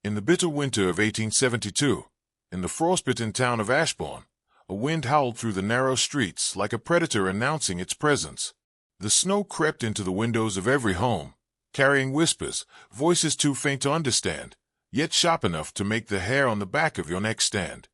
In the bitter winter of 1872, in the frostbitten town of Ashbourne, a wind howled through the narrow streets like a predator announcing its presence. The snow crept into the windows of every home, carrying whispers, voices too faint to understand, yet sharp enough to make the hair on the back of your neck stand.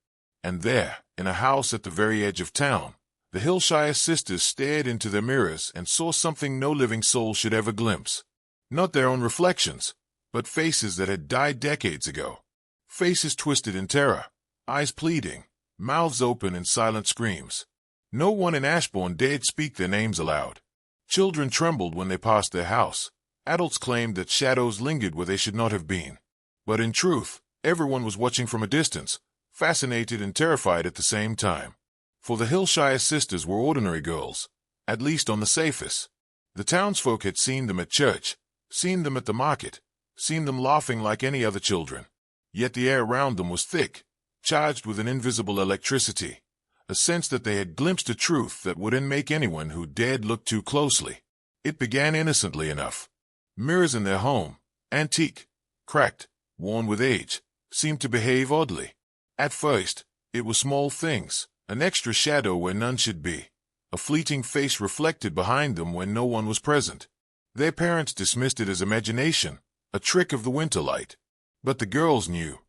And there, in a house at the very edge of town, the Hillshire sisters stared into their mirrors and saw something no living soul should ever glimpse. Not their own reflections, but faces that had died decades ago. Faces twisted in terror, eyes pleading, mouths open in silent screams. No one in Ashbourne dared speak their names aloud. Children trembled when they passed their house. Adults claimed that shadows lingered where they should not have been. But in truth, everyone was watching from a distance, fascinated and terrified at the same time. For the Hillshire sisters were ordinary girls, at least on the surface. The townsfolk had seen them at church, seen them at the market, seen them laughing like any other children. Yet the air around them was thick, charged with an invisible electricity, a sense that they had glimpsed a truth that wouldn't make anyone who dared look too closely. It began innocently enough. Mirrors in their home, antique, cracked, worn with age, seemed to behave oddly. At first, it was small things, an extra shadow where none should be, a fleeting face reflected behind them when no one was present. Their parents dismissed it as imagination, a trick of the winter light. But the girls knew.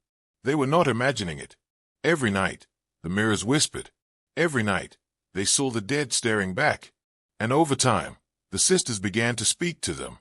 They were not imagining it. Every night, the mirrors whispered. Every night, they saw the dead staring back. And over time, the sisters began to speak to them.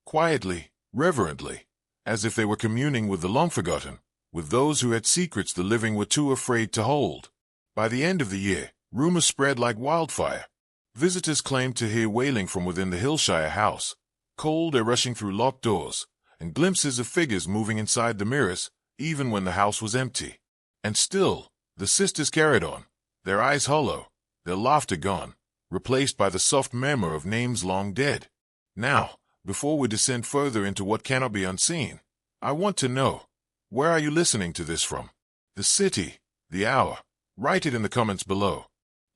Quietly, reverently, as if they were communing with the long-forgotten, with those who had secrets the living were too afraid to hold. By the end of the year, rumors spread like wildfire. Visitors claimed to hear wailing from within the Hillshire house, cold air rushing through locked doors, and glimpses of figures moving inside the mirrors, even when the house was empty. And still, the sisters carried on, their eyes hollow, their laughter gone, replaced by the soft murmur of names long dead. Now, before we descend further into what cannot be unseen, I want to know, where are you listening to this from? The city, the hour? Write it in the comments below.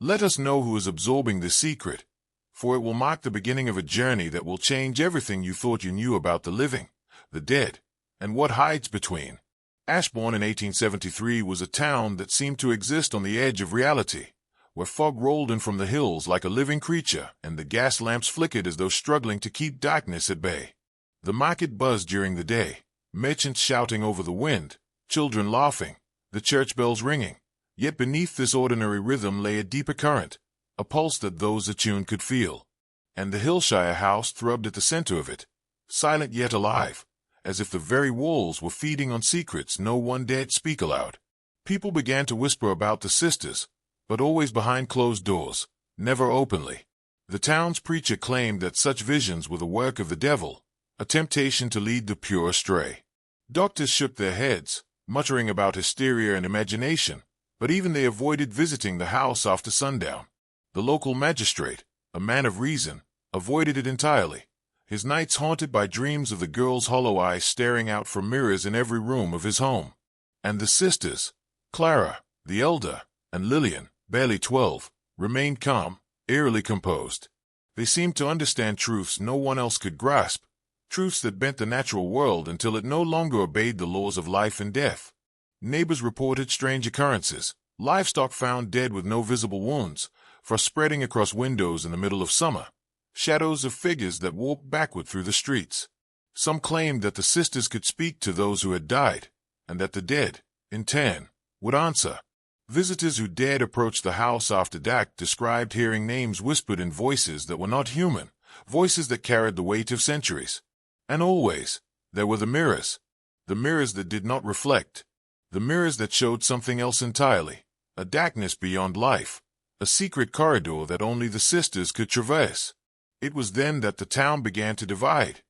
Let us know who is absorbing this secret, for it will mark the beginning of a journey that will change everything you thought you knew about the living, the dead, and what hides between. Ashbourne in 1873 was a town that seemed to exist on the edge of reality, where fog rolled in from the hills like a living creature and the gas lamps flickered as though struggling to keep darkness at bay. The market buzzed during the day, merchants shouting over the wind, children laughing, the church bells ringing. Yet beneath this ordinary rhythm lay a deeper current, a pulse that those attuned could feel. And the Hillshire house throbbed at the center of it, silent yet alive, as if the very walls were feeding on secrets no one dared speak aloud. People began to whisper about the sisters, but always behind closed doors, never openly. The town's preacher claimed that such visions were the work of the devil, a temptation to lead the pure astray. Doctors shook their heads, muttering about hysteria and imagination, but even they avoided visiting the house after sundown. The local magistrate, a man of reason, avoided it entirely, his nights haunted by dreams of the girl's hollow eyes staring out from mirrors in every room of his home. And the sisters, Clara, the elder, and Lillian, barely 12, remained calm, eerily composed. They seemed to understand truths no one else could grasp, truths that bent the natural world until it no longer obeyed the laws of life and death. Neighbors reported strange occurrences, livestock found dead with no visible wounds, frost spreading across windows in the middle of summer, shadows of figures that walked backward through the streets. Some claimed that the sisters could speak to those who had died, and that the dead, in turn, would answer. Visitors who dared approach the house after dark described hearing names whispered in voices that were not human, voices that carried the weight of centuries. And always, there were the mirrors that did not reflect, the mirrors that showed something else entirely, a darkness beyond life, a secret corridor that only the sisters could traverse. It was then that the town began to divide.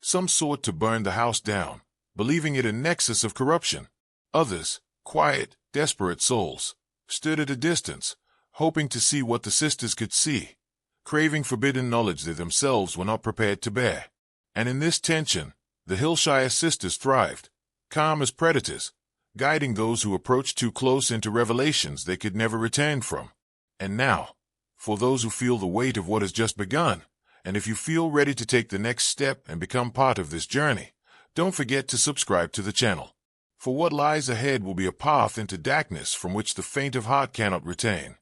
Some sought to burn the house down, believing it a nexus of corruption. Others, quiet, desperate souls, stood at a distance, hoping to see what the sisters could see, craving forbidden knowledge they themselves were not prepared to bear. And in this tension, the Hillshire sisters thrived, calm as predators, guiding those who approached too close into revelations they could never return from. And now, for those who feel the weight of what has just begun, and if you feel ready to take the next step and become part of this journey, don't forget to subscribe to the channel. For what lies ahead will be a path into darkness from which the faint of heart cannot retain.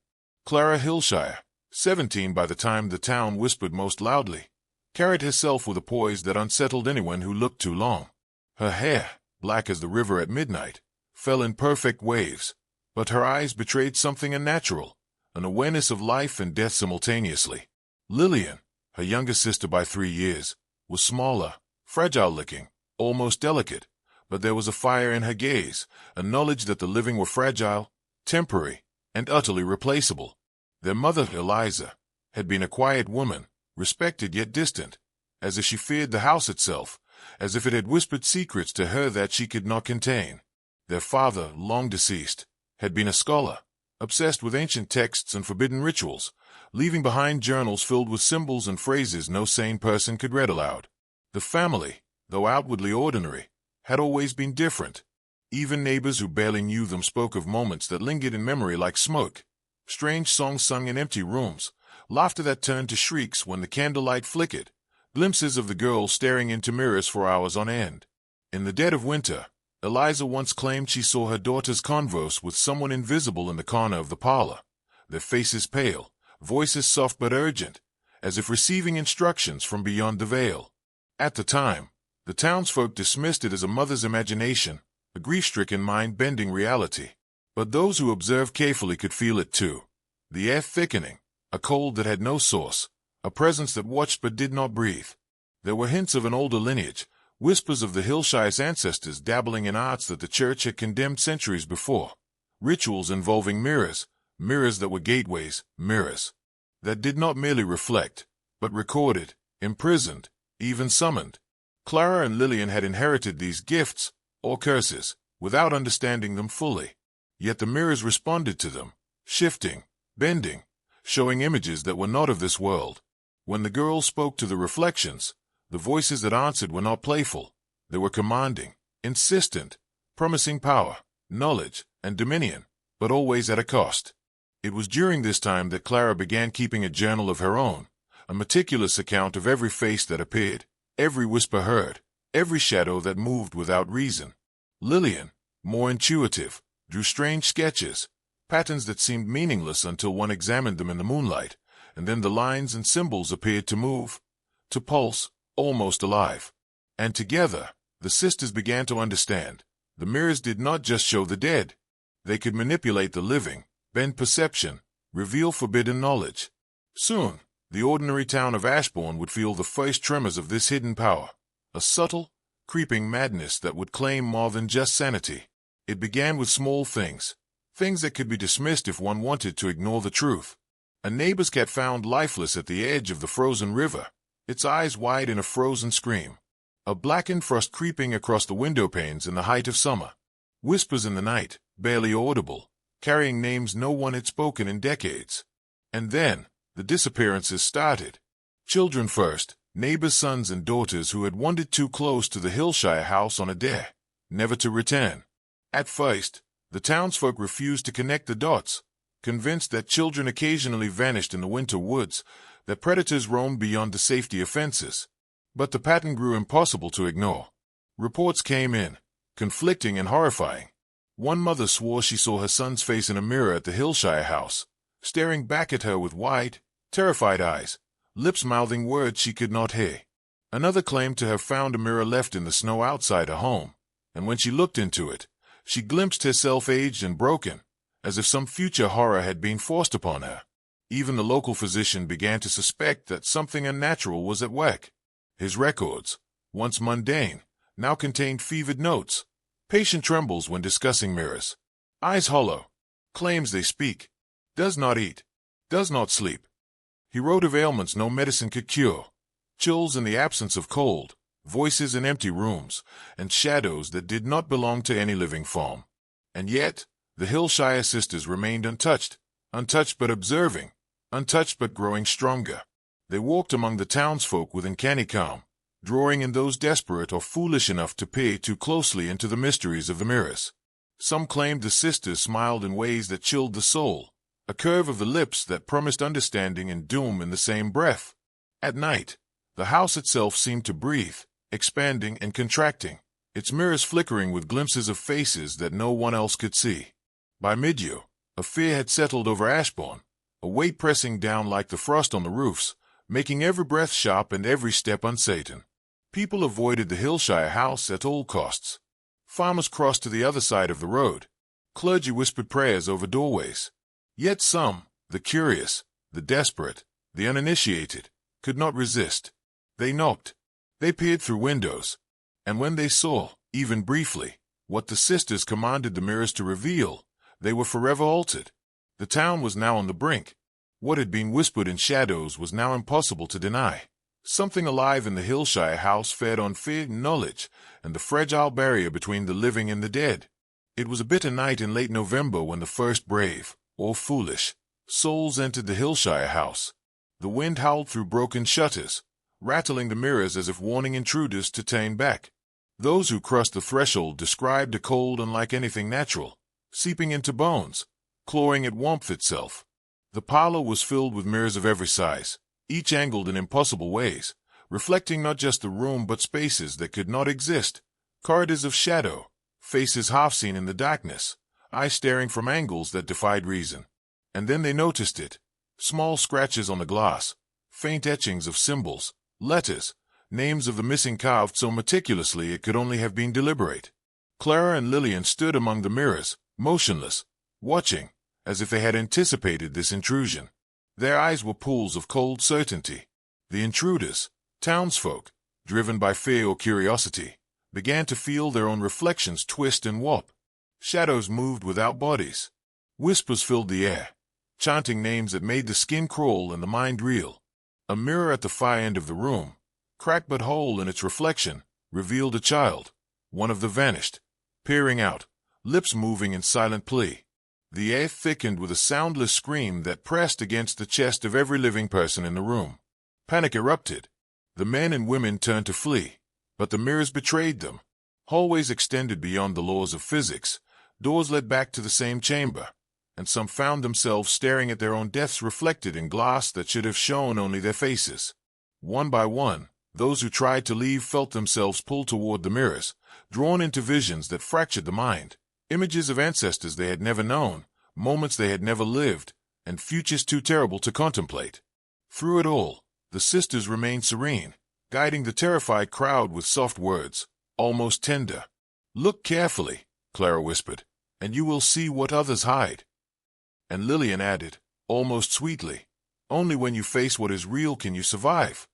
Clara Hillshire, 17 by the time the town whispered most loudly, carried herself with a poise that unsettled anyone who looked too long. Her hair, black as the river at midnight, fell in perfect waves, but her eyes betrayed something unnatural, an awareness of life and death simultaneously. Lillian, her younger sister by 3 years, was smaller, fragile-looking, almost delicate, but there was a fire in her gaze, a knowledge that the living were fragile, temporary, and utterly replaceable. Their mother, Eliza, had been a quiet woman, respected yet distant, as if she feared the house itself, as if it had whispered secrets to her that she could not contain. Their father, long deceased, had been a scholar, obsessed with ancient texts and forbidden rituals, leaving behind journals filled with symbols and phrases no sane person could read aloud. The family, though outwardly ordinary, had always been different. Even neighbors who barely knew them spoke of moments that lingered in memory like smoke, strange songs sung in empty rooms, laughter that turned to shrieks when the candlelight flickered, glimpses of the girl staring into mirrors for hours on end. In the dead of winter, Eliza once claimed she saw her daughters converse with someone invisible in the corner of the parlor, their faces pale, voices soft but urgent, as if receiving instructions from beyond the veil. At the time, the townsfolk dismissed it as a mother's imagination, a grief-stricken mind-bending reality. But those who observed carefully could feel it too. The air thickening, a cold that had no source, a presence that watched but did not breathe. There were hints of an older lineage, whispers of the Hillshire's ancestors dabbling in arts that the church had condemned centuries before. Rituals involving mirrors, mirrors that were gateways, mirrors that did not merely reflect, but recorded, imprisoned, even summoned. Clara and Lillian had inherited these gifts, or curses, without understanding them fully. Yet the mirrors responded to them, shifting, bending, showing images that were not of this world. When the girl spoke to the reflections, the voices that answered were not playful. They were commanding, insistent, promising power, knowledge, and dominion, but always at a cost. It was during this time that Clara began keeping a journal of her own, a meticulous account of every face that appeared, every whisper heard, every shadow that moved without reason. Lillian, more intuitive, drew strange sketches, patterns that seemed meaningless until one examined them in the moonlight, and then the lines and symbols appeared to move, to pulse, almost alive. And together, the sisters began to understand. The mirrors did not just show the dead. They could manipulate the living, bend perception, reveal forbidden knowledge. Soon, the ordinary town of Ashbourne would feel the first tremors of this hidden power, a subtle, creeping madness that would claim more than just sanity. It began with small things, things that could be dismissed if one wanted to ignore the truth. A neighbor's cat found lifeless at the edge of the frozen river, its eyes wide in a frozen scream. A blackened frost creeping across the window panes in the height of summer. Whispers in the night, barely audible, carrying names no one had spoken in decades. And then, the disappearances started. Children first, neighbors' sons and daughters who had wandered too close to the Hillshire house on a dare, never to return. At first, the townsfolk refused to connect the dots, convinced that children occasionally vanished in the winter woods, that predators roamed beyond the safety of fences. But the pattern grew impossible to ignore. Reports came in, conflicting and horrifying. One mother swore she saw her son's face in a mirror at the Hillshire house, staring back at her with wide, terrified eyes, lips mouthing words she could not hear. Another claimed to have found a mirror left in the snow outside her home, and when she looked into it, she glimpsed herself aged and broken, as if some future horror had been forced upon her. Even the local physician began to suspect that something unnatural was at work. His records, once mundane, now contained fevered notes, patient trembles when discussing mirrors, eyes hollow, claims they speak, does not eat, does not sleep. He wrote of ailments no medicine could cure, chills in the absence of cold, voices in empty rooms, and shadows that did not belong to any living form. And yet, the Hillshire sisters remained untouched but observing, untouched but growing stronger. They walked among the townsfolk with uncanny calm, drawing in those desperate or foolish enough to peer too closely into the mysteries of the mirrors. Some claimed the sisters smiled in ways that chilled the soul, a curve of the lips that promised understanding and doom in the same breath. At night, the house itself seemed to breathe, expanding and contracting, its mirrors flickering with glimpses of faces that no one else could see. By mid-year, a fear had settled over Ashbourne, a weight pressing down like the frost on the roofs, making every breath sharp and every step uncertain. People avoided the Hillshire house at all costs. Farmers crossed to the other side of the road. Clergy whispered prayers over doorways. Yet some, the curious, the desperate, the uninitiated, could not resist. They knocked. They peered through windows. And when they saw, even briefly, what the sisters commanded the mirrors to reveal, they were forever altered. The town was now on the brink. What had been whispered in shadows was now impossible to deny. Something alive in the Hillshire house fed on fear and knowledge, and the fragile barrier between the living and the dead. It was a bitter night in late November when the first brave, or foolish, souls entered the Hillshire house. The wind howled through broken shutters, rattling the mirrors as if warning intruders to turn back. Those who crossed the threshold described a cold unlike anything natural, seeping into bones, clawing at warmth itself. The parlor was filled with mirrors of every size, each angled in impossible ways, reflecting not just the room but spaces that could not exist, corridors of shadow, faces half seen in the darkness, eyes staring from angles that defied reason. And then they noticed it. Small scratches on the glass, faint etchings of symbols, letters, names of the missing carved so meticulously it could only have been deliberate. Clara and Lillian stood among the mirrors, motionless, watching, as if they had anticipated this intrusion. Their eyes were pools of cold certainty. The intruders, townsfolk, driven by fear or curiosity, began to feel their own reflections twist and warp. Shadows moved without bodies. Whispers filled the air, chanting names that made the skin crawl and the mind reel. A mirror at the far end of the room, cracked but whole in its reflection, revealed a child, one of the vanished, peering out, lips moving in silent plea. The air thickened with a soundless scream that pressed against the chest of every living person in the room. Panic erupted. The men and women turned to flee, but the mirrors betrayed them. Hallways extended beyond the laws of physics, doors led back to the same chamber, and some found themselves staring at their own deaths reflected in glass that should have shown only their faces. One by one, those who tried to leave felt themselves pulled toward the mirrors, drawn into visions that fractured the mind. Images of ancestors they had never known, moments they had never lived, and futures too terrible to contemplate. Through it all, the sisters remained serene, guiding the terrified crowd with soft words, almost tender. "Look carefully," Clara whispered, "and you will see what others hide." And Lillian added, almost sweetly, "Only when you face what is real can you survive."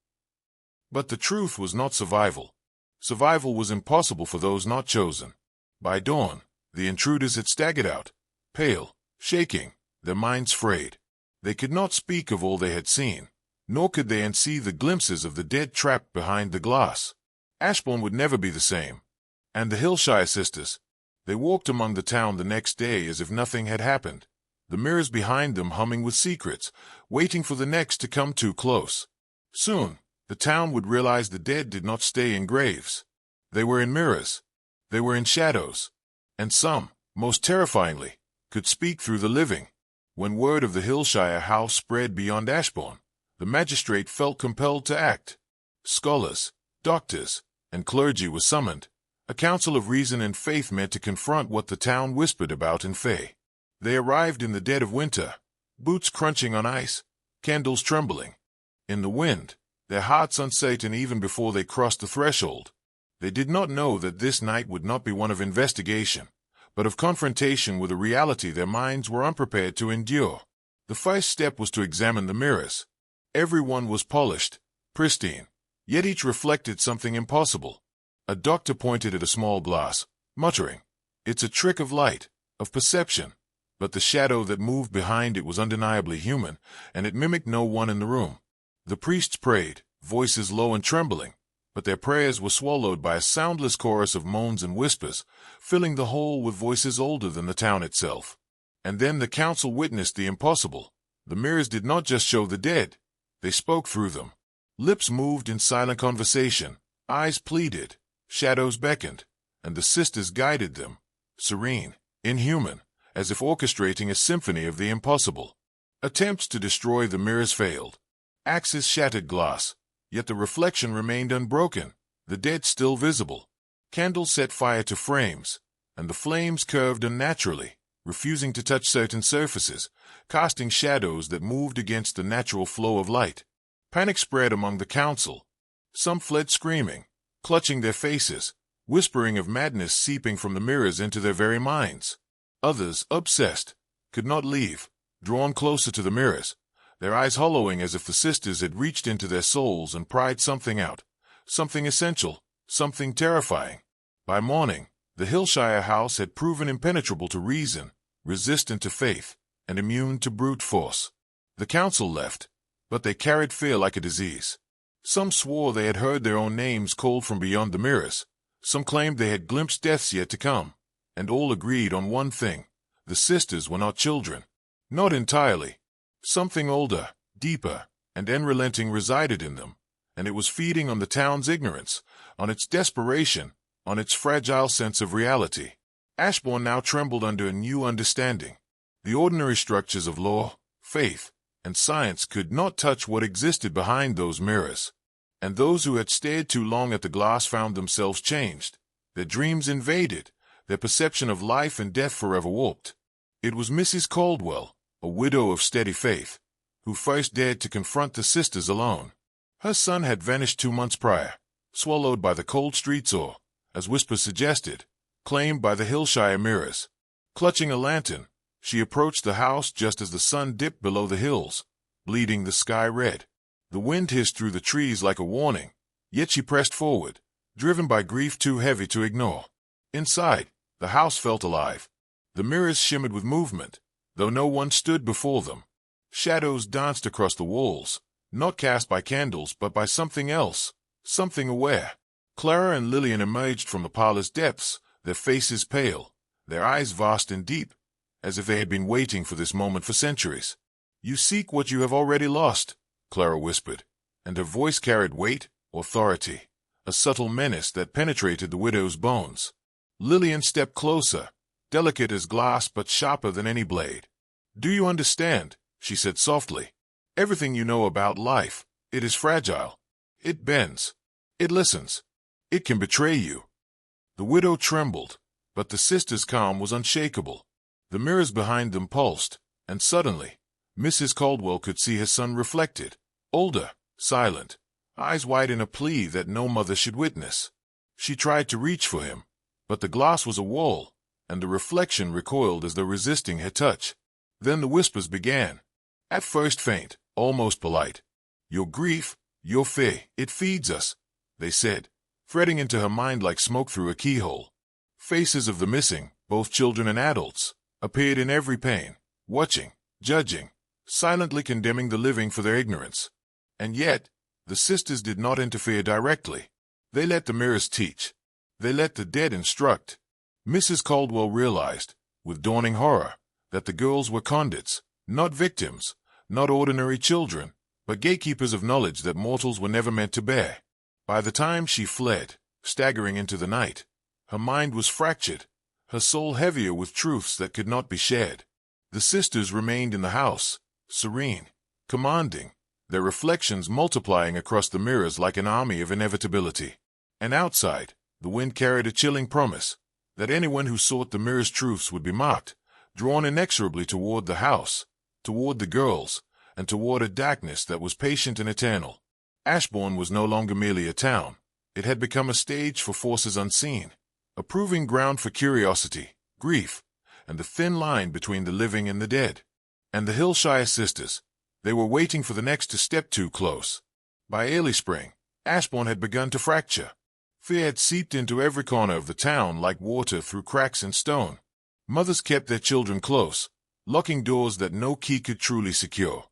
But the truth was not survival. Survival was impossible for those not chosen. By dawn, the intruders had staggered out, pale, shaking, their minds frayed. They could not speak of all they had seen, nor could they unsee the glimpses of the dead trapped behind the glass. Ashbourne would never be the same. And the Hillshire sisters, they walked among the town the next day as if nothing had happened, the mirrors behind them humming with secrets, waiting for the next to come too close. Soon, the town would realize the dead did not stay in graves. They were in mirrors. They were in shadows. And some, most terrifyingly, could speak through the living. When word of the Hillshire house spread beyond Ashbourne, the magistrate felt compelled to act. Scholars, doctors, and clergy were summoned. A council of reason and faith met to confront what the town whispered about in Fay. They arrived in the dead of winter, boots crunching on ice, candles trembling. In the wind, their hearts uncertain even before they crossed the threshold. They did not know that this night would not be one of investigation, but of confrontation with a reality their minds were unprepared to endure. The first step was to examine the mirrors. Every one was polished, pristine, yet each reflected something impossible. A doctor pointed at a small glass, muttering, "It's a trick of light, of perception." But the shadow that moved behind it was undeniably human, and it mimicked no one in the room. The priests prayed, voices low and trembling, but their prayers were swallowed by a soundless chorus of moans and whispers, filling the whole with voices older than the town itself. And then the council witnessed the impossible. The mirrors did not just show the dead, they spoke through them. Lips moved in silent conversation, eyes pleaded, shadows beckoned, and the sisters guided them, serene, inhuman, as if orchestrating a symphony of the impossible. Attempts to destroy the mirrors failed. Axes shattered glass, yet the reflection remained unbroken, the dead still visible. Candles set fire to frames, and the flames curved unnaturally, refusing to touch certain surfaces, casting shadows that moved against the natural flow of light. Panic spread among the council. Some fled screaming, clutching their faces, whispering of madness seeping from the mirrors into their very minds. Others, obsessed, could not leave, drawn closer to the mirrors, their eyes hollowing as if the sisters had reached into their souls and pried something out, something essential, something terrifying. By morning, the Hillshire house had proven impenetrable to reason, resistant to faith, and immune to brute force. The council left, but they carried fear like a disease. Some swore they had heard their own names called from beyond the mirrors. Some claimed they had glimpsed deaths yet to come, and all agreed on one thing: the sisters were not children. Not entirely. Something older, deeper, and unrelenting resided in them, and it was feeding on the town's ignorance, on its desperation, on its fragile sense of reality. Ashbourne now trembled under a new understanding. The ordinary structures of law, faith, and science could not touch what existed behind those mirrors. And those who had stared too long at the glass found themselves changed, their dreams invaded, their perception of life and death forever warped. It was Mrs. Caldwell, a widow of steady faith, who first dared to confront the sisters alone. Her son had vanished 2 months prior, swallowed by the cold streets or, as whispers suggested, claimed by the Hillshire mirrors. Clutching a lantern, she approached the house just as the sun dipped below the hills, bleeding the sky red. The wind hissed through the trees like a warning, yet she pressed forward, driven by grief too heavy to ignore. Inside, the house felt alive. The mirrors shimmered with movement, though no one stood before them. Shadows danced across the walls, not cast by candles but by something else, something aware. Clara and Lillian emerged from the parlor's depths, their faces pale, their eyes vast and deep, as if they had been waiting for this moment for centuries. "You seek what you have already lost," Clara whispered, and her voice carried weight, authority, a subtle menace that penetrated the widow's bones. Lillian stepped closer, delicate as glass but sharper than any blade. "Do you understand?" she said softly. "Everything you know about life, it is fragile. It bends. It listens. It can betray you." The widow trembled, but the sisters' calm was unshakable. The mirrors behind them pulsed, and suddenly, Mrs. Caldwell could see her son reflected, older, silent, eyes wide in a plea that no mother should witness. She tried to reach for him, but the glass was a wall, and the reflection recoiled as though resisting her touch. Then the whispers began, at first faint, almost polite. "Your grief, your fear, it feeds us," they said, threading into her mind like smoke through a keyhole. Faces of the missing, both children and adults, appeared in every pane, watching, judging, silently condemning the living for their ignorance. And yet, the sisters did not interfere directly. They let the mirrors teach. They let the dead instruct. Mrs. Caldwell realized, with dawning horror, that the girls were conduits, not victims, not ordinary children, but gatekeepers of knowledge that mortals were never meant to bear. By the time she fled, staggering into the night, her mind was fractured, her soul heavier with truths that could not be shared. The sisters remained in the house, serene, commanding, their reflections multiplying across the mirrors like an army of inevitability. And outside, the wind carried a chilling promise that anyone who sought the mirror's truths would be marked, drawn inexorably toward the house, toward the girls, and toward a darkness that was patient and eternal. Ashbourne was no longer merely a town. It had become a stage for forces unseen, a proving ground for curiosity, grief, and the thin line between the living and the dead. And the Hillshire sisters, they were waiting for the next to step too close. By early spring, Ashbourne had begun to fracture. Fear had seeped into every corner of the town like water through cracks in stone. Mothers kept their children close, locking doors that no key could truly secure.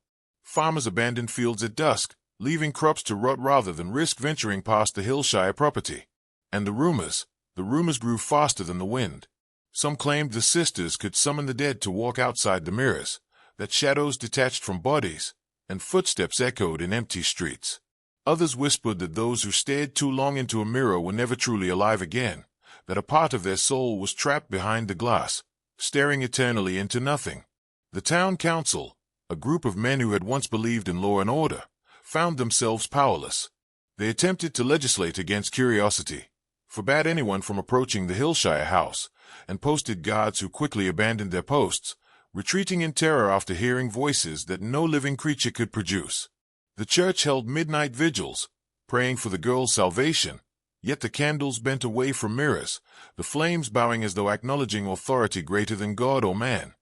Farmers abandoned fields at dusk, leaving crops to rot rather than risk venturing past the Hillshire property. And the rumors grew faster than the wind. Some claimed the sisters could summon the dead to walk outside the mirrors, that shadows detached from bodies, and footsteps echoed in empty streets. Others whispered that those who stared too long into a mirror were never truly alive again, that a part of their soul was trapped behind the glass, staring eternally into nothing. The town council, a group of men who had once believed in law and order, found themselves powerless. They attempted to legislate against curiosity, forbade anyone from approaching the Hillshire house, and posted guards who quickly abandoned their posts, retreating in terror after hearing voices that no living creature could produce. The church held midnight vigils, praying for the girl's salvation, yet the candles bent away from mirrors, the flames bowing as though acknowledging authority greater than God or man.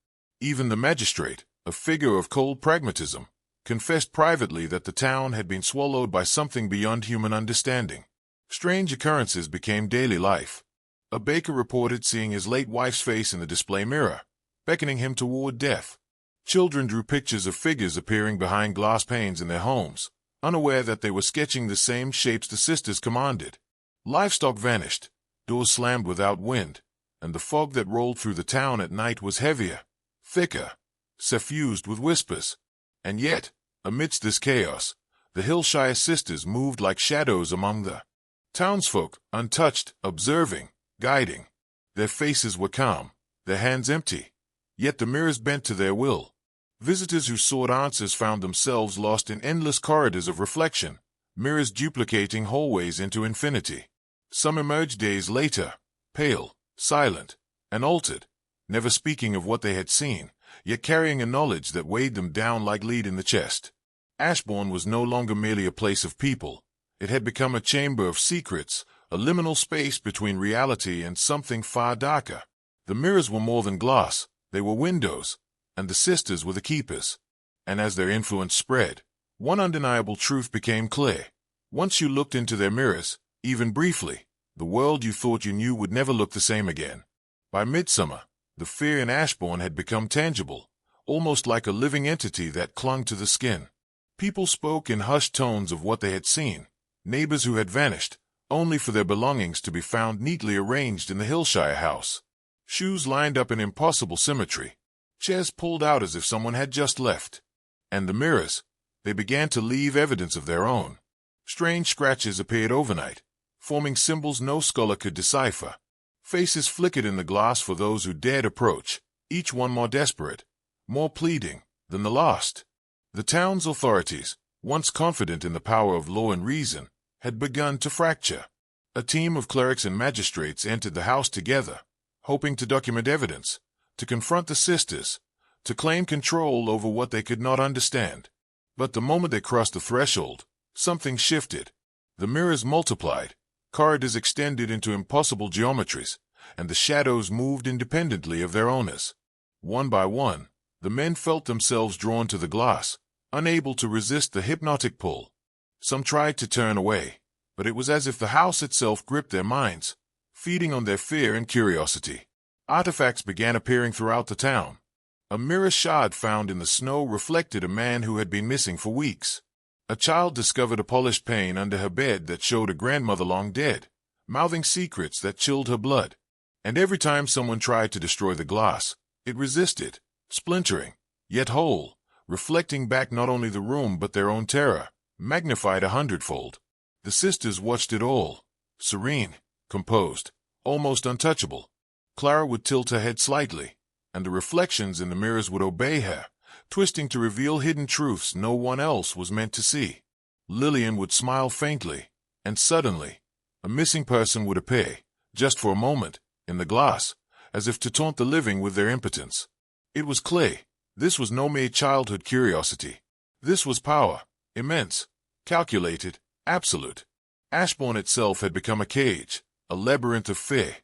Even the magistrate, a figure of cold pragmatism, confessed privately that the town had been swallowed by something beyond human understanding. Strange occurrences became daily life. A baker reported seeing his late wife's face in the display mirror, beckoning him toward death. Children drew pictures of figures appearing behind glass panes in their homes, unaware that they were sketching the same shapes the sisters commanded. Livestock vanished, doors slammed without wind, and the fog that rolled through the town at night was heavier, thicker, suffused with whispers. And yet, amidst this chaos, the Hillshire sisters moved like shadows among the townsfolk, untouched, observing, guiding. Their faces were calm, their hands empty, yet the mirrors bent to their will. Visitors who sought answers found themselves lost in endless corridors of reflection, mirrors duplicating hallways into infinity. Some emerged days later, pale, silent, and altered, never speaking of what they had seen, yet carrying a knowledge that weighed them down like lead in the chest. Ashbourne was no longer merely a place of people. It had become a chamber of secrets, a liminal space between reality and something far darker. The mirrors were more than glass, they were windows, and the sisters were the keepers. And as their influence spread, one undeniable truth became clear. Once you looked into their mirrors, even briefly, the world you thought you knew would never look the same again. By midsummer, the fear in Ashbourne had become tangible, almost like a living entity that clung to the skin. People spoke in hushed tones of what they had seen, neighbors who had vanished, only for their belongings to be found neatly arranged in the Hillshire house. Shoes lined up in impossible symmetry, chairs pulled out as if someone had just left. And the mirrors, they began to leave evidence of their own. Strange scratches appeared overnight, forming symbols no scholar could decipher. Faces flickered in the glass for those who dared approach, each one more desperate, more pleading, than the last. The town's authorities, once confident in the power of law and reason, had begun to fracture. A team of clerics and magistrates entered the house together, hoping to document evidence, to confront the sisters, to claim control over what they could not understand. But the moment they crossed the threshold, something shifted. The mirrors multiplied, corridors extended into impossible geometries, and the shadows moved independently of their owners. One by one, the men felt themselves drawn to the glass, unable to resist the hypnotic pull. Some tried to turn away, but it was as if the house itself gripped their minds, feeding on their fear and curiosity. Artifacts began appearing throughout the town. A mirror shard found in the snow reflected a man who had been missing for weeks. A child discovered a polished pane under her bed that showed a grandmother long dead, mouthing secrets that chilled her blood. And every time someone tried to destroy the glass, it resisted, splintering, yet whole, reflecting back not only the room but their own terror, magnified 100-fold. The sisters watched it all, serene, composed, almost untouchable. Clara would tilt her head slightly, and the reflections in the mirrors would obey her, twisting to reveal hidden truths no one else was meant to see. Lillian would smile faintly, and suddenly, a missing person would appear, just for a moment, in the glass, as if to taunt the living with their impotence. It was clear. This was no mere childhood curiosity. This was power, immense, calculated, absolute. Ashbourne itself had become a cage, a labyrinth of fear,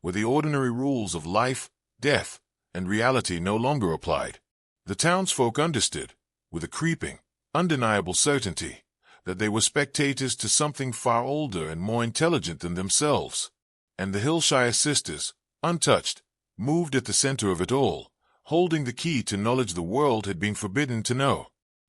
where the ordinary rules of life, death, and reality no longer applied. The townsfolk understood, with a creeping, undeniable certainty, that they were spectators to something far older and more intelligent than themselves. And the Hillshire sisters, untouched, moved at the center of it all, holding the key to knowledge the world had been forbidden to know.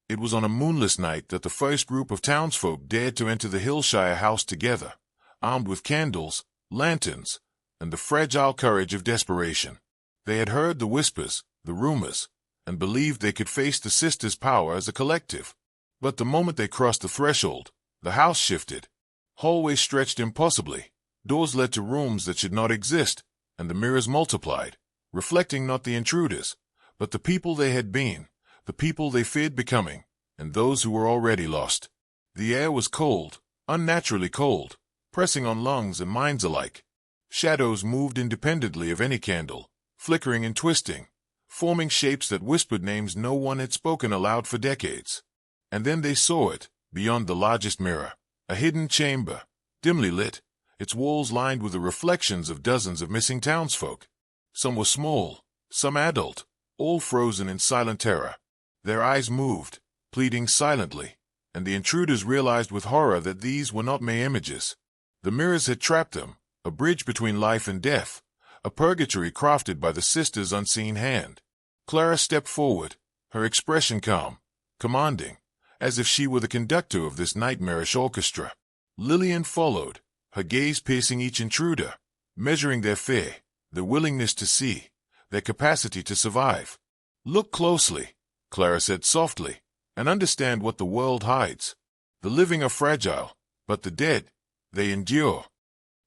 It was on a moonless night that the first group of townsfolk dared to enter the Hillshire house together, armed with candles, lanterns, and the fragile courage of desperation. They had heard the whispers, the rumors, and believed they could face the sisters' power as a collective. But the moment they crossed the threshold, the house shifted. Hallways stretched impossibly, doors led to rooms that should not exist, and the mirrors multiplied, reflecting not the intruders, but the people they had been, the people they feared becoming, and those who were already lost. The air was cold, unnaturally cold, pressing on lungs and minds alike. Shadows moved independently of any candle, flickering and twisting, forming shapes that whispered names no one had spoken aloud for decades. And then they saw it, beyond the largest mirror, a hidden chamber, dimly lit, its walls lined with the reflections of dozens of missing townsfolk. Some were small, some adult, all frozen in silent terror. Their eyes moved, pleading silently, and the intruders realized with horror that these were not mere images. The mirrors had trapped them, a bridge between life and death, a purgatory crafted by the sister's unseen hand. Clara stepped forward, her expression calm, commanding, as if she were the conductor of this nightmarish orchestra. Lillian followed, her gaze piercing each intruder, measuring their fear, their willingness to see, their capacity to survive. "Look closely," Clara said softly, "and understand what the world hides. The living are fragile, but the dead, they endure."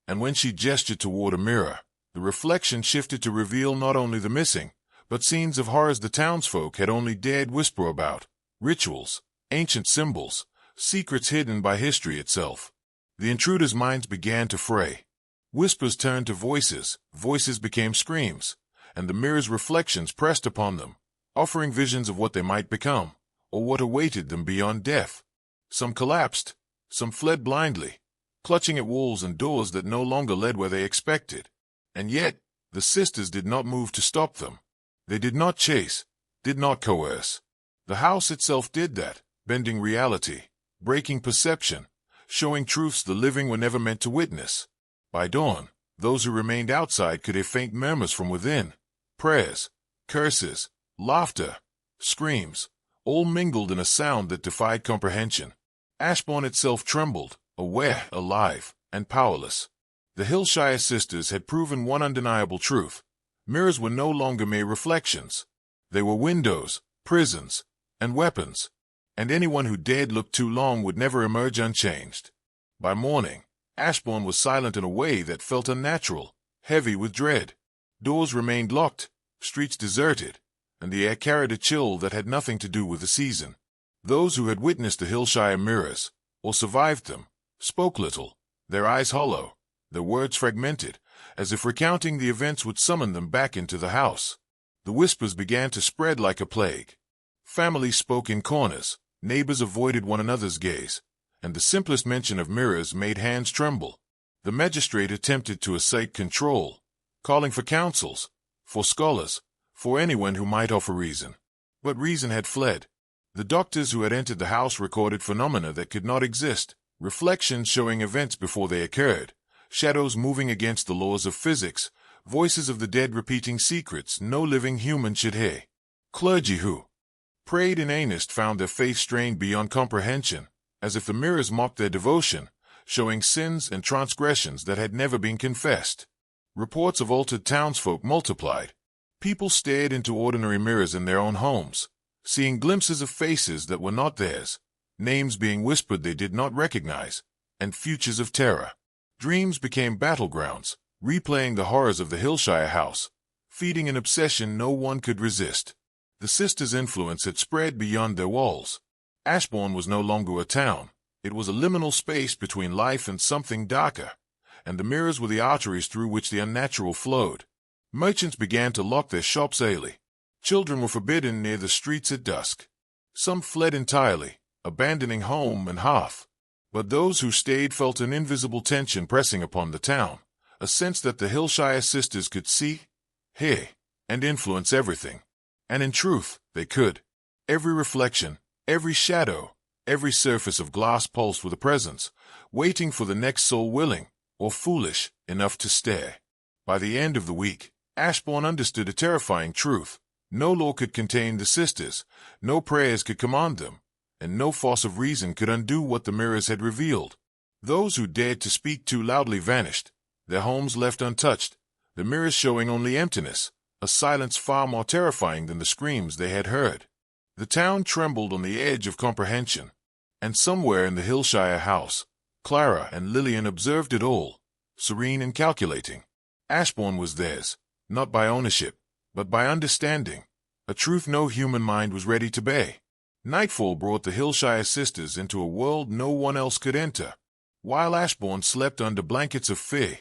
And when she gestured toward a mirror, the reflection shifted to reveal not only the missing, but scenes of horrors the townsfolk had only dared whisper about, rituals, ancient symbols, secrets hidden by history itself. The intruders' minds began to fray. Whispers turned to voices, voices became screams, and the mirror's reflections pressed upon them, offering visions of what they might become, or what awaited them beyond death. Some collapsed, some fled blindly, clutching at walls and doors that no longer led where they expected. And yet, the sisters did not move to stop them. They did not chase, did not coerce. The house itself did that, bending reality, breaking perception, showing truths the living were never meant to witness. By dawn, those who remained outside could hear faint murmurs from within, prayers, curses, laughter, screams, all mingled in a sound that defied comprehension. Ashbourne itself trembled, aware, alive, and powerless. The Hillshire sisters had proven one undeniable truth. Mirrors were no longer mere reflections. They were windows, prisons, and weapons, and anyone who dared look too long would never emerge unchanged. By morning, Ashbourne was silent in a way that felt unnatural, heavy with dread. Doors remained locked, streets deserted, and the air carried a chill that had nothing to do with the season. Those who had witnessed the Hillshire mirrors, or survived them, spoke little, their eyes hollow, their words fragmented, as if recounting the events would summon them back into the house. The whispers began to spread like a plague. Families spoke in corners, neighbors avoided one another's gaze, and the simplest mention of mirrors made hands tremble. The magistrate attempted to assert control, calling for councils, for scholars, for anyone who might offer reason. But reason had fled. The doctors who had entered the house recorded phenomena that could not exist, reflections showing events before they occurred, shadows moving against the laws of physics, voices of the dead repeating secrets no living human should hear. Clergy who prayed in earnest found their faith strained beyond comprehension, as if the mirrors mocked their devotion, showing sins and transgressions that had never been confessed. Reports of altered townsfolk multiplied. People stared into ordinary mirrors in their own homes, seeing glimpses of faces that were not theirs, names being whispered they did not recognize, and futures of terror. Dreams became battlegrounds, replaying the horrors of the Hillshire house, feeding an obsession no one could resist. The sisters' influence had spread beyond their walls. Ashbourne was no longer a town. It was a liminal space between life and something darker, and the mirrors were the arteries through which the unnatural flowed. Merchants began to lock their shops early. Children were forbidden near the streets at dusk. Some fled entirely, abandoning home and hearth. But those who stayed felt an invisible tension pressing upon the town, a sense that the Hillshire sisters could see, hear, and influence everything. And in truth, they could. Every reflection, every shadow, every surface of glass pulsed with a presence, waiting for the next soul willing, or foolish, enough to stare. By the end of the week, Ashbourne understood a terrifying truth. No law could contain the sisters, no prayers could command them, and no force of reason could undo what the mirrors had revealed. Those who dared to speak too loudly vanished, their homes left untouched, the mirrors showing only emptiness, a silence far more terrifying than the screams they had heard. The town trembled on the edge of comprehension, and somewhere in the Hillshire house, Clara and Lillian observed it all, serene and calculating. Ashbourne was theirs, not by ownership, but by understanding, a truth no human mind was ready to bear. Nightfall brought the Hillshire sisters into a world no one else could enter. While Ashbourne slept under blankets of fear,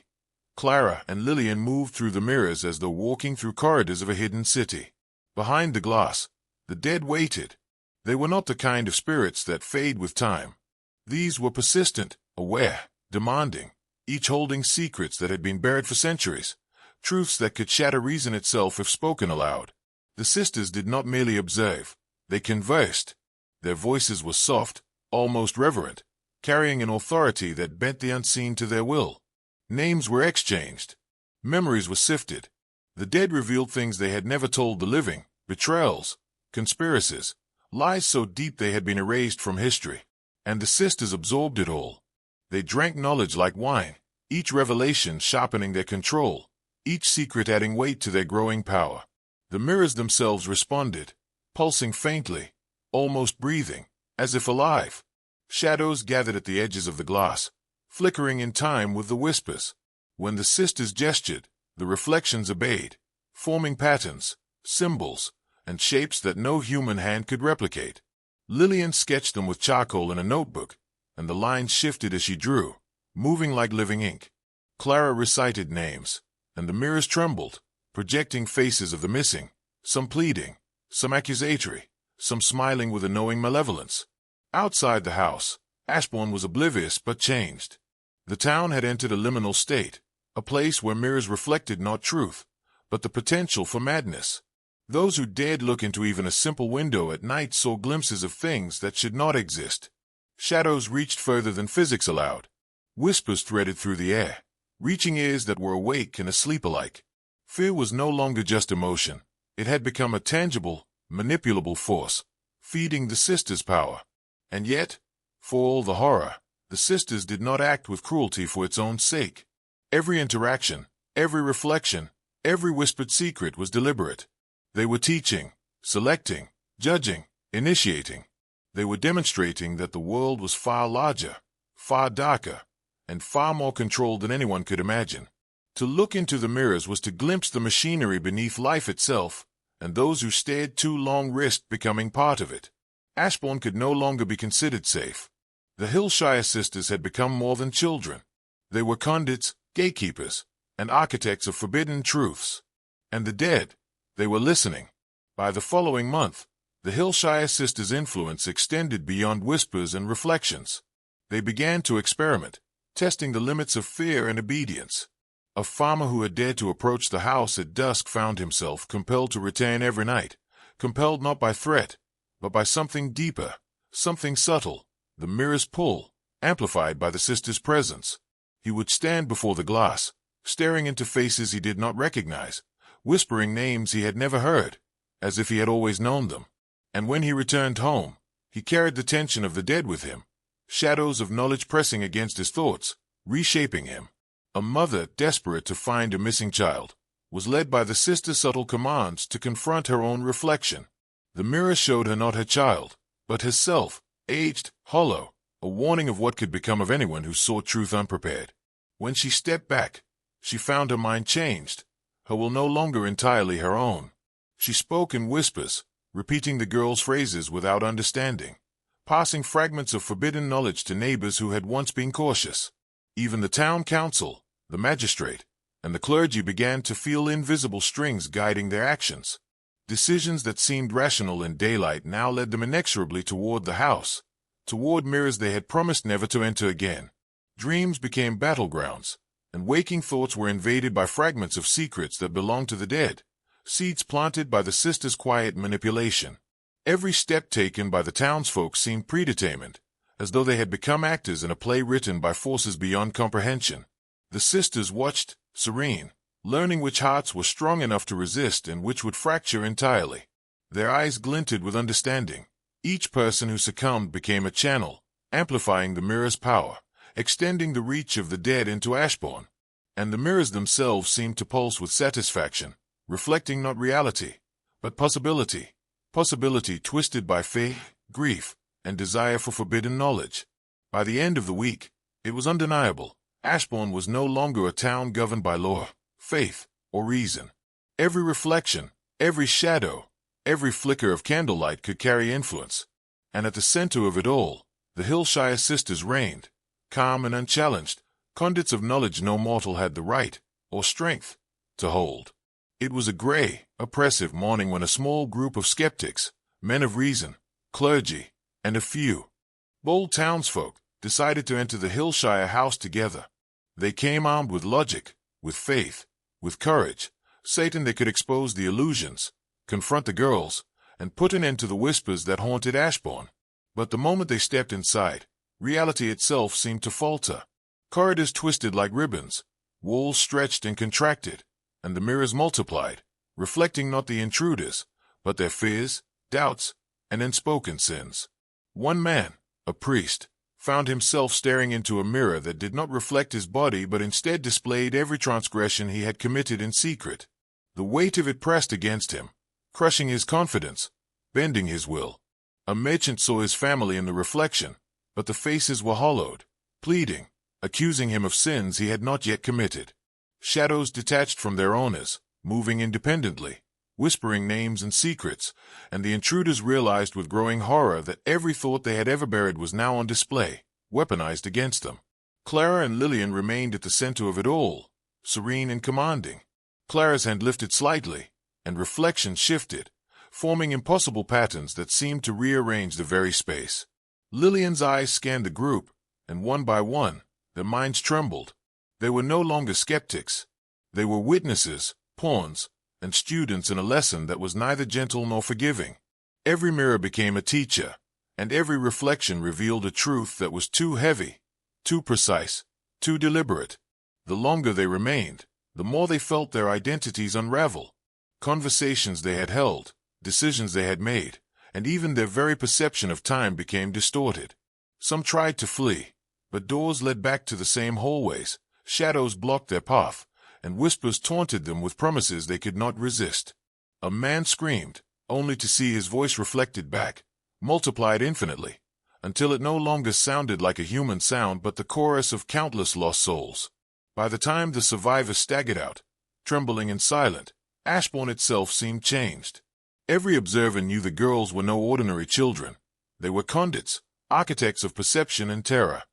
Clara and Lillian moved through the mirrors as though walking through corridors of a hidden city. Behind the glass, the dead waited. They were not the kind of spirits that fade with time. These were persistent, aware, demanding, each holding secrets that had been buried for centuries, truths that could shatter reason itself if spoken aloud. The sisters did not merely observe, they conversed. Their voices were soft, almost reverent, carrying an authority that bent the unseen to their will. Names were exchanged. Memories were sifted. The dead revealed things they had never told the living, betrayals, conspiracies, lies so deep they had been erased from history. And the sisters absorbed it all. They drank knowledge like wine, each revelation sharpening their control, each secret adding weight to their growing power. The mirrors themselves responded, pulsing faintly, almost breathing, as if alive. Shadows gathered at the edges of the glass, flickering in time with the whispers. When the sisters gestured, the reflections obeyed, forming patterns, symbols, and shapes that no human hand could replicate. Lillian sketched them with charcoal in a notebook, and the lines shifted as she drew, moving like living ink. Clara recited names, and the mirrors trembled, projecting faces of the missing, some pleading, some accusatory, some smiling with a knowing malevolence. Outside the house, Ashbourne was oblivious but changed. The town had entered a liminal state, a place where mirrors reflected not truth, but the potential for madness. Those who dared look into even a simple window at night saw glimpses of things that should not exist. Shadows reached further than physics allowed. Whispers threaded through the air, reaching ears that were awake and asleep alike. Fear was no longer just emotion. It had become a tangible, manipulable force, feeding the sisters' power. And yet, for all the horror, the sisters did not act with cruelty for its own sake. Every interaction, every reflection, every whispered secret was deliberate. They were teaching, selecting, judging, initiating. They were demonstrating that the world was far larger, far darker, and far more controlled than anyone could imagine. To look into the mirrors was to glimpse the machinery beneath life itself, and those who stared too long risked becoming part of it. Ashbourne could no longer be considered safe. The Hillshire sisters had become more than children. They were conduits, gatekeepers, and architects of forbidden truths. And the dead, they were listening. By the following month, the Hillshire sisters' influence extended beyond whispers and reflections. They began to experiment, testing the limits of fear and obedience. A farmer who had dared to approach the house at dusk found himself compelled to return every night, compelled not by threat, but by something deeper, something subtle, the mirror's pull, amplified by the sisters' presence. He would stand before the glass, staring into faces he did not recognize, whispering names he had never heard, as if he had always known them. And when he returned home, he carried the tension of the dead with him, shadows of knowledge pressing against his thoughts, reshaping him. A mother, desperate to find a missing child, was led by the sister's subtle commands to confront her own reflection. The mirror showed her not her child, but herself, aged, hollow, a warning of what could become of anyone who sought truth unprepared. When she stepped back, she found her mind changed, her will no longer entirely her own. She spoke in whispers, repeating the girl's phrases without understanding, passing fragments of forbidden knowledge to neighbors who had once been cautious. Even the town council, the magistrate, and the clergy began to feel invisible strings guiding their actions. Decisions that seemed rational in daylight now led them inexorably toward the house, toward mirrors they had promised never to enter again. Dreams became battlegrounds, and waking thoughts were invaded by fragments of secrets that belonged to the dead, seeds planted by the sisters' quiet manipulation. Every step taken by the townsfolk seemed predetermined, as though they had become actors in a play written by forces beyond comprehension. The sisters watched, serene, learning which hearts were strong enough to resist and which would fracture entirely. Their eyes glinted with understanding. Each person who succumbed became a channel, amplifying the mirror's power, extending the reach of the dead into Ashbourne. And the mirrors themselves seemed to pulse with satisfaction, reflecting not reality, but possibility. Possibility twisted by fear, grief, and desire for forbidden knowledge. By the end of the week, it was undeniable. Ashbourne was no longer a town governed by law, faith, or reason. Every reflection, every shadow, every flicker of candlelight could carry influence. And at the center of it all, the Hillshire sisters reigned, calm and unchallenged, conduits of knowledge no mortal had the right, or strength, to hold. It was a grey, oppressive morning when a small group of skeptics, men of reason, clergy, and a few bold townsfolk decided to enter the Hillshire house together. They came armed with logic, with faith, with courage, Satan they could expose the illusions, confront the girls, and put an end to the whispers that haunted Ashbourne. But the moment they stepped inside, reality itself seemed to falter. Corridors twisted like ribbons, walls stretched and contracted, and the mirrors multiplied, reflecting not the intruders, but their fears, doubts, and unspoken sins. One man, a priest, found himself staring into a mirror that did not reflect his body but instead displayed every transgression he had committed in secret. The weight of it pressed against him, crushing his confidence, bending his will. A merchant saw his family in the reflection, but the faces were hollowed, pleading, accusing him of sins he had not yet committed. Shadows detached from their owners, moving independently, whispering names and secrets, and the intruders realized with growing horror that every thought they had ever buried was now on display, weaponized against them. Clara and Lillian remained at the center of it all, serene and commanding. Clara's hand lifted slightly, and reflection shifted, forming impossible patterns that seemed to rearrange the very space. Lillian's eyes scanned the group, and one by one, their minds trembled. They were no longer skeptics. They were witnesses, pawns, and students in a lesson that was neither gentle nor forgiving. Every mirror became a teacher, and every reflection revealed a truth that was too heavy, too precise, too deliberate. The longer they remained, the more they felt their identities unravel. Conversations they had held, decisions they had made, and even their very perception of time became distorted. Some tried to flee, but doors led back to the same hallways, shadows blocked their path, and whispers taunted them with promises they could not resist. A man screamed, only to see his voice reflected back, multiplied infinitely, until it no longer sounded like a human sound but the chorus of countless lost souls. By the time the survivors staggered out, trembling and silent, Ashbourne itself seemed changed. Every observer knew the girls were no ordinary children. They were conduits, architects of perception and terror.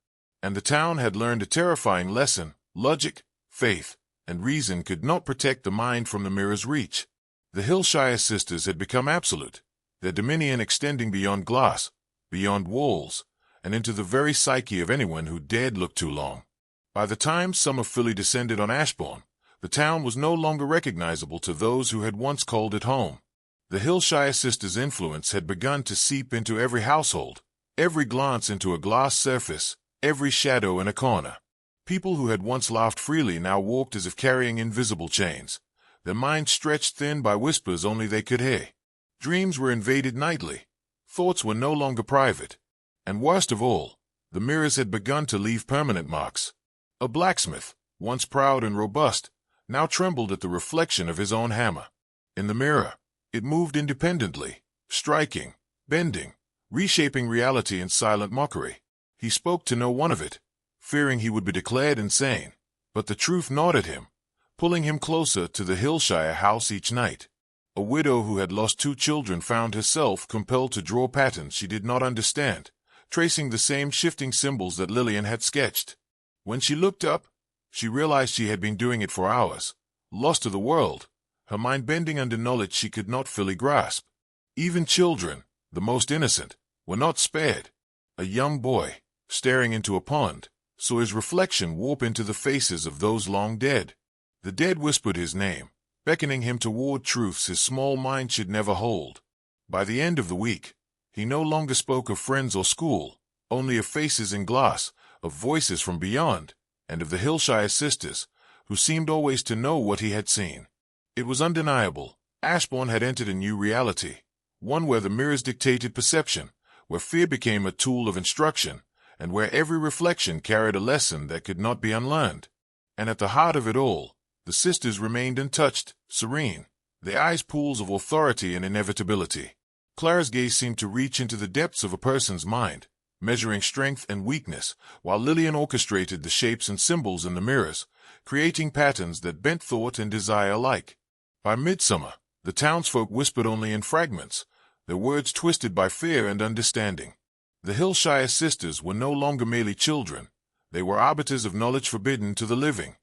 And the town had learned a terrifying lesson: logic, faith, and reason could not protect the mind from the mirror's reach. The Hillshire sisters had become absolute, their dominion extending beyond glass, beyond walls, and into the very psyche of anyone who dared look too long. By the time summer fully descended on Ashbourne, the town was no longer recognizable to those who had once called it home. The Hillshire sisters' influence had begun to seep into every household, every glance into a glass surface, every shadow in a corner. People who had once laughed freely now walked as if carrying invisible chains, their minds stretched thin by whispers only they could hear. Dreams were invaded nightly. Thoughts were no longer private. And worst of all, the mirrors had begun to leave permanent marks. A blacksmith, once proud and robust, now trembled at the reflection of his own hammer. In the mirror, it moved independently, striking, bending, reshaping reality in silent mockery. He spoke to no one of it, fearing he would be declared insane, but the truth gnawed at him, pulling him closer to the Hillshire house each night. A widow who had lost 2 children found herself compelled to draw patterns she did not understand, tracing the same shifting symbols that Lillian had sketched. When she looked up, she realized she had been doing it for hours, lost to the world, her mind bending under knowledge she could not fully grasp. Even children, the most innocent, were not spared. A young boy, staring into a pond, saw his reflection warp into the faces of those long dead. The dead whispered his name, beckoning him toward truths his small mind should never hold. By the end of the week, he no longer spoke of friends or school, only of faces in glass, of voices from beyond, and of the Hillshire sisters, who seemed always to know what he had seen. It was undeniable. Ashbourne had entered a new reality, one where the mirrors dictated perception, where fear became a tool of instruction, and where every reflection carried a lesson that could not be unlearned. And at the heart of it all, the sisters remained untouched, serene, their eyes pools of authority and inevitability. Clara's gaze seemed to reach into the depths of a person's mind, measuring strength and weakness, while Lillian orchestrated the shapes and symbols in the mirrors, creating patterns that bent thought and desire alike. By midsummer, the townsfolk whispered only in fragments, their words twisted by fear and understanding. The Hillshire sisters were no longer merely children. They were arbiters of knowledge forbidden to the living.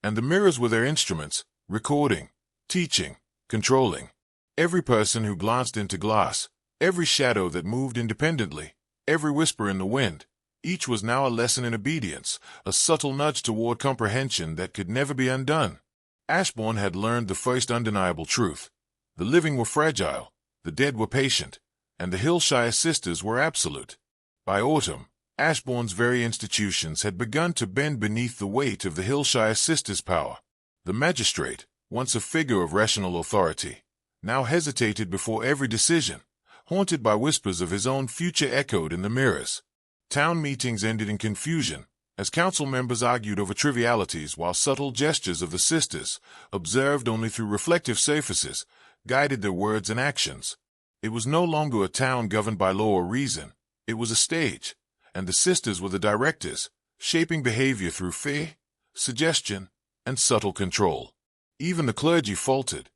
And the mirrors were their instruments, recording, teaching, controlling. Every person who glanced into glass, every shadow that moved independently, every whisper in the wind, each was now a lesson in obedience, a subtle nudge toward comprehension that could never be undone. Ashbourne had learned the first undeniable truth. The living were fragile, the dead were patient, and the Hillshire sisters were absolute. By autumn, Ashbourne's very institutions had begun to bend beneath the weight of the Hillshire sisters' power. The magistrate, once a figure of rational authority, now hesitated before every decision, haunted by whispers of his own future echoed in the mirrors. Town meetings ended in confusion, as council members argued over trivialities while subtle gestures of the sisters, observed only through reflective surfaces, guided their words and actions. It was no longer a town governed by law or reason. It was a stage, and the sisters were the directors, shaping behavior through fear, suggestion, and subtle control. Even the clergy faltered.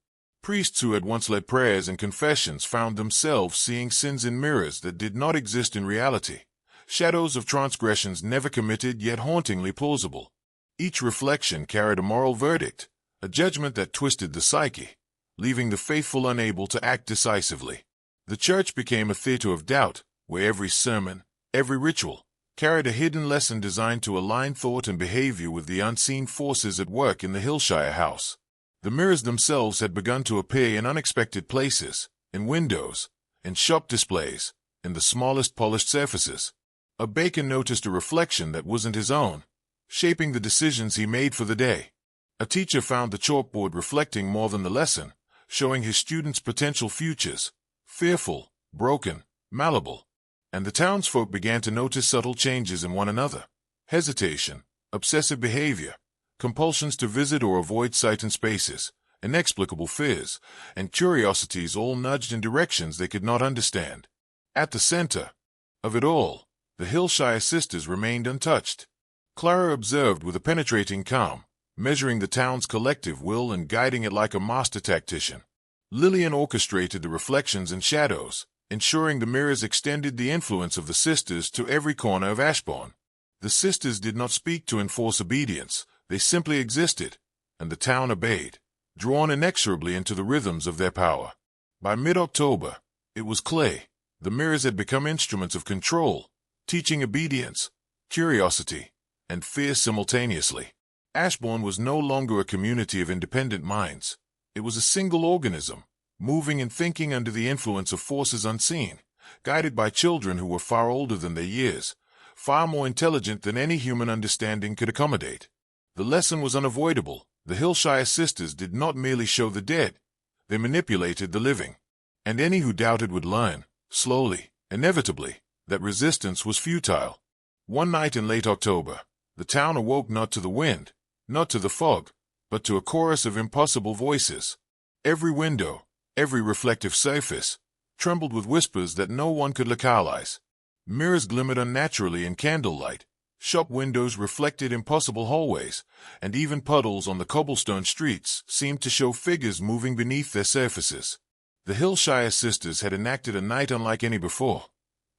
Priests who had once led prayers and confessions found themselves seeing sins in mirrors that did not exist in reality, shadows of transgressions never committed yet hauntingly plausible. Each reflection carried a moral verdict, a judgment that twisted the psyche, leaving the faithful unable to act decisively. The church became a theater of doubt, where every sermon, every ritual, carried a hidden lesson designed to align thought and behavior with the unseen forces at work in the Hillshire house. The mirrors themselves had begun to appear in unexpected places, in windows, in shop displays, in the smallest polished surfaces. A baker noticed a reflection that wasn't his own, shaping the decisions he made for the day. A teacher found the chalkboard reflecting more than the lesson, showing his students' potential futures, fearful, broken, malleable. And the townsfolk began to notice subtle changes in one another: hesitation, obsessive behavior, compulsions to visit or avoid certain spaces, inexplicable fears, and curiosities all nudged in directions they could not understand. At the center of it all, the Hillshire sisters remained untouched. Clara observed with a penetrating calm, measuring the town's collective will and guiding it like a master tactician. Lillian orchestrated the reflections and shadows, ensuring the mirrors extended the influence of the sisters to every corner of Ashbourne. The sisters did not speak to enforce obedience, they simply existed, and the town obeyed, drawn inexorably into the rhythms of their power. By mid-October, it was clear. The mirrors had become instruments of control, teaching obedience, curiosity, and fear simultaneously. Ashbourne was no longer a community of independent minds. It was a single organism, moving and thinking under the influence of forces unseen, guided by children who were far older than their years, far more intelligent than any human understanding could accommodate. The lesson was unavoidable. The Hillshire sisters did not merely show the dead, they manipulated the living. And any who doubted would learn, slowly, inevitably, that resistance was futile. One night in late October, the town awoke not to the wind, not to the fog, but to a chorus of impossible voices. Every window, every reflective surface, trembled with whispers that no one could localize. Mirrors glimmered unnaturally in candlelight, shop windows reflected impossible hallways, and even puddles on the cobblestone streets seemed to show figures moving beneath their surfaces. The Hillshire sisters had enacted a night unlike any before,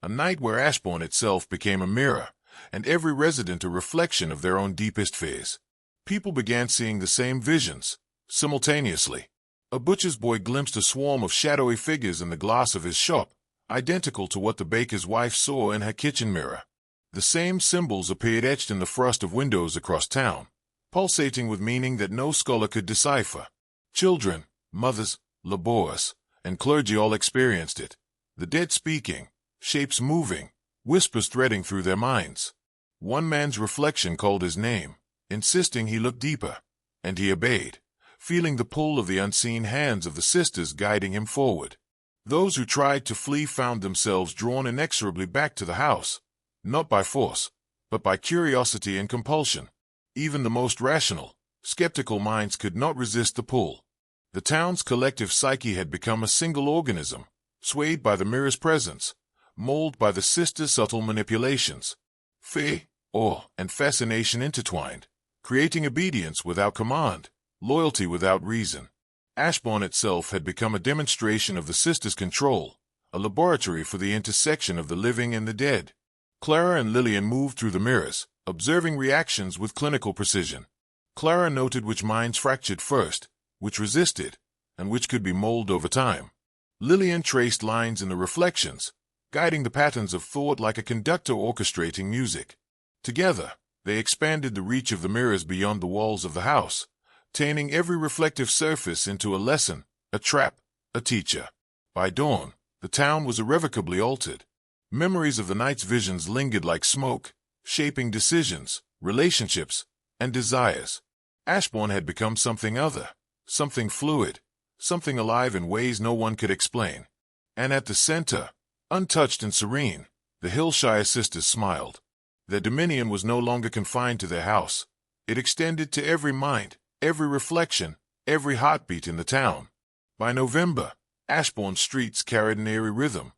a night where Ashbourne itself became a mirror, and every resident a reflection of their own deepest fears. People began seeing the same visions, simultaneously. A butcher's boy glimpsed a swarm of shadowy figures in the glass of his shop, identical to what the baker's wife saw in her kitchen mirror. The same symbols appeared etched in the frost of windows across town, pulsating with meaning that no scholar could decipher. Children, mothers, laborers, and clergy all experienced it. The dead speaking, shapes moving, whispers threading through their minds. One man's reflection called his name, insisting he look deeper, and he obeyed, feeling the pull of the unseen hands of the sisters guiding him forward. Those who tried to flee found themselves drawn inexorably back to the house, not by force, but by curiosity and compulsion. Even the most rational, skeptical minds could not resist the pull. The town's collective psyche had become a single organism, swayed by the mirror's presence, molded by the sisters' subtle manipulations. Fear, awe, and fascination intertwined, creating obedience without command, loyalty without reason. Ashbourne itself had become a demonstration of the sisters' control, a laboratory for the intersection of the living and the dead. Clara and Lillian moved through the mirrors, observing reactions with clinical precision. Clara noted which minds fractured first, which resisted, and which could be molded over time. Lillian traced lines in the reflections, guiding the patterns of thought like a conductor orchestrating music. Together, they expanded the reach of the mirrors beyond the walls of the house, turning every reflective surface into a lesson, a trap, a teacher. By dawn, the town was irrevocably altered. Memories of the night's visions lingered like smoke, shaping decisions, relationships, and desires. Ashbourne had become something other, something fluid, something alive in ways no one could explain. And at the center, untouched and serene, the Hillshire sisters smiled. Their dominion was no longer confined to their house. It extended to every mind, every reflection, every heartbeat in the town. By November, Ashbourne's streets carried an eerie rhythm.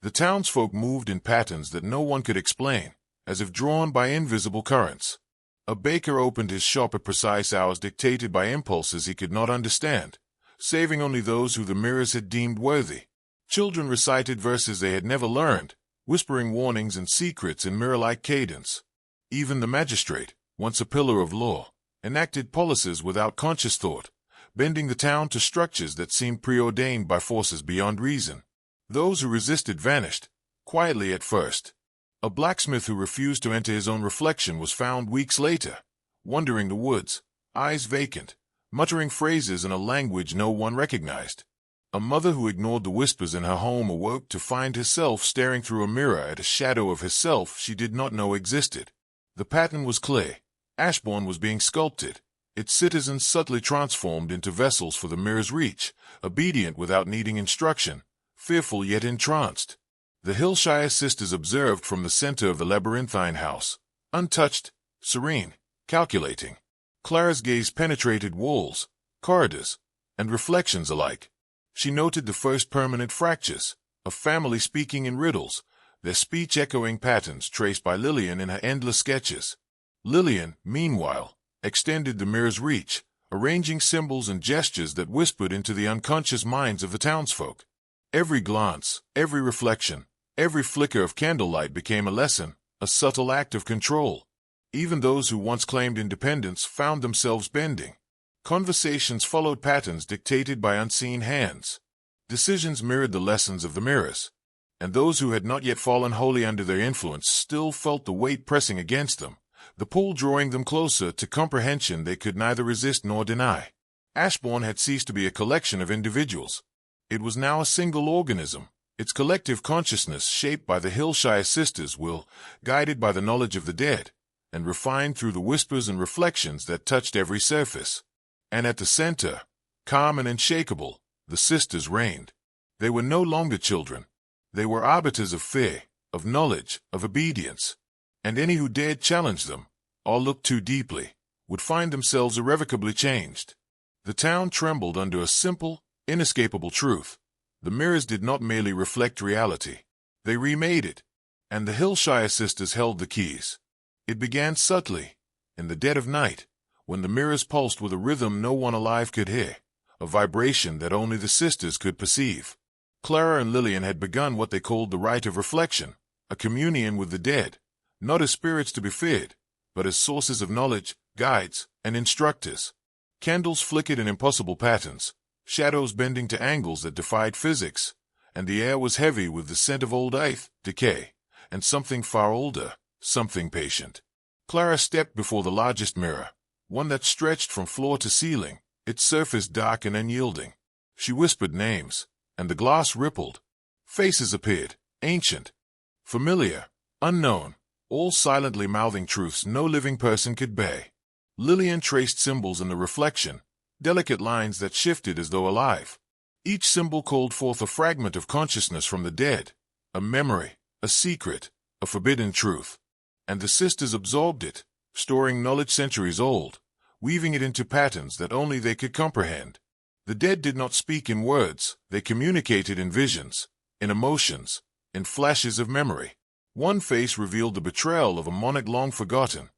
The townsfolk moved in patterns that no one could explain, as if drawn by invisible currents. A baker opened his shop at precise hours dictated by impulses he could not understand, saving only those who the mirrors had deemed worthy. Children recited verses they had never learned, whispering warnings and secrets in mirror-like cadence. Even the magistrate, once a pillar of law, enacted policies without conscious thought, bending the town to structures that seemed preordained by forces beyond reason. Those who resisted vanished, quietly at first. A blacksmith who refused to enter his own reflection was found weeks later, wandering the woods, eyes vacant, muttering phrases in a language no one recognized. A mother who ignored the whispers in her home awoke to find herself staring through a mirror at a shadow of herself she did not know existed. The pattern was clear. Ashbourne was being sculpted, its citizens subtly transformed into vessels for the mirror's reach, obedient without needing instruction, fearful yet entranced. The Hillshire sisters observed from the center of the labyrinthine house, untouched, serene, calculating. Clara's gaze penetrated walls, corridors, and reflections alike. She noted the first permanent fractures, a family speaking in riddles, their speech echoing patterns traced by Lillian in her endless sketches. Lillian, meanwhile, extended the mirror's reach, arranging symbols and gestures that whispered into the unconscious minds of the townsfolk. Every glance, every reflection, every flicker of candlelight became a lesson, a subtle act of control. Even those who once claimed independence found themselves bending. Conversations followed patterns dictated by unseen hands. Decisions mirrored the lessons of the mirrors. And those who had not yet fallen wholly under their influence still felt the weight pressing against them, the pull drawing them closer to comprehension they could neither resist nor deny. Ashbourne had ceased to be a collection of individuals. It was now a single organism, its collective consciousness shaped by the Hillshire sisters' will, guided by the knowledge of the dead, and refined through the whispers and reflections that touched every surface. And at the center, calm and unshakable, the sisters reigned. They were no longer children. They were arbiters of fear, of knowledge, of obedience. And any who dared challenge them, or looked too deeply, would find themselves irrevocably changed. The town trembled under a simple, inescapable truth. The mirrors did not merely reflect reality. They remade it. And the Hillshire sisters held the keys. It began subtly, in the dead of night, when the mirrors pulsed with a rhythm no one alive could hear, a vibration that only the sisters could perceive. Clara and Lillian had begun what they called the rite of reflection, a communion with the dead, not as spirits to be feared, but as sources of knowledge, guides, and instructors. Candles flickered in impossible patterns, shadows bending to angles that defied physics, and the air was heavy with the scent of old earth, decay, and something far older, something patient. Clara stepped before the largest mirror, one that stretched from floor to ceiling, its surface dark and unyielding. She whispered names, and the glass rippled. Faces appeared, ancient, familiar, unknown, all silently mouthing truths no living person could bear. Lillian traced symbols in the reflection, delicate lines that shifted as though alive. Each symbol called forth a fragment of consciousness from the dead, a memory, a secret, a forbidden truth. And the sisters absorbed it, storing knowledge centuries old, weaving it into patterns that only they could comprehend. The dead did not speak in words, they communicated in visions, in emotions, in flashes of memory. One face revealed the betrayal of a monarch long forgotten.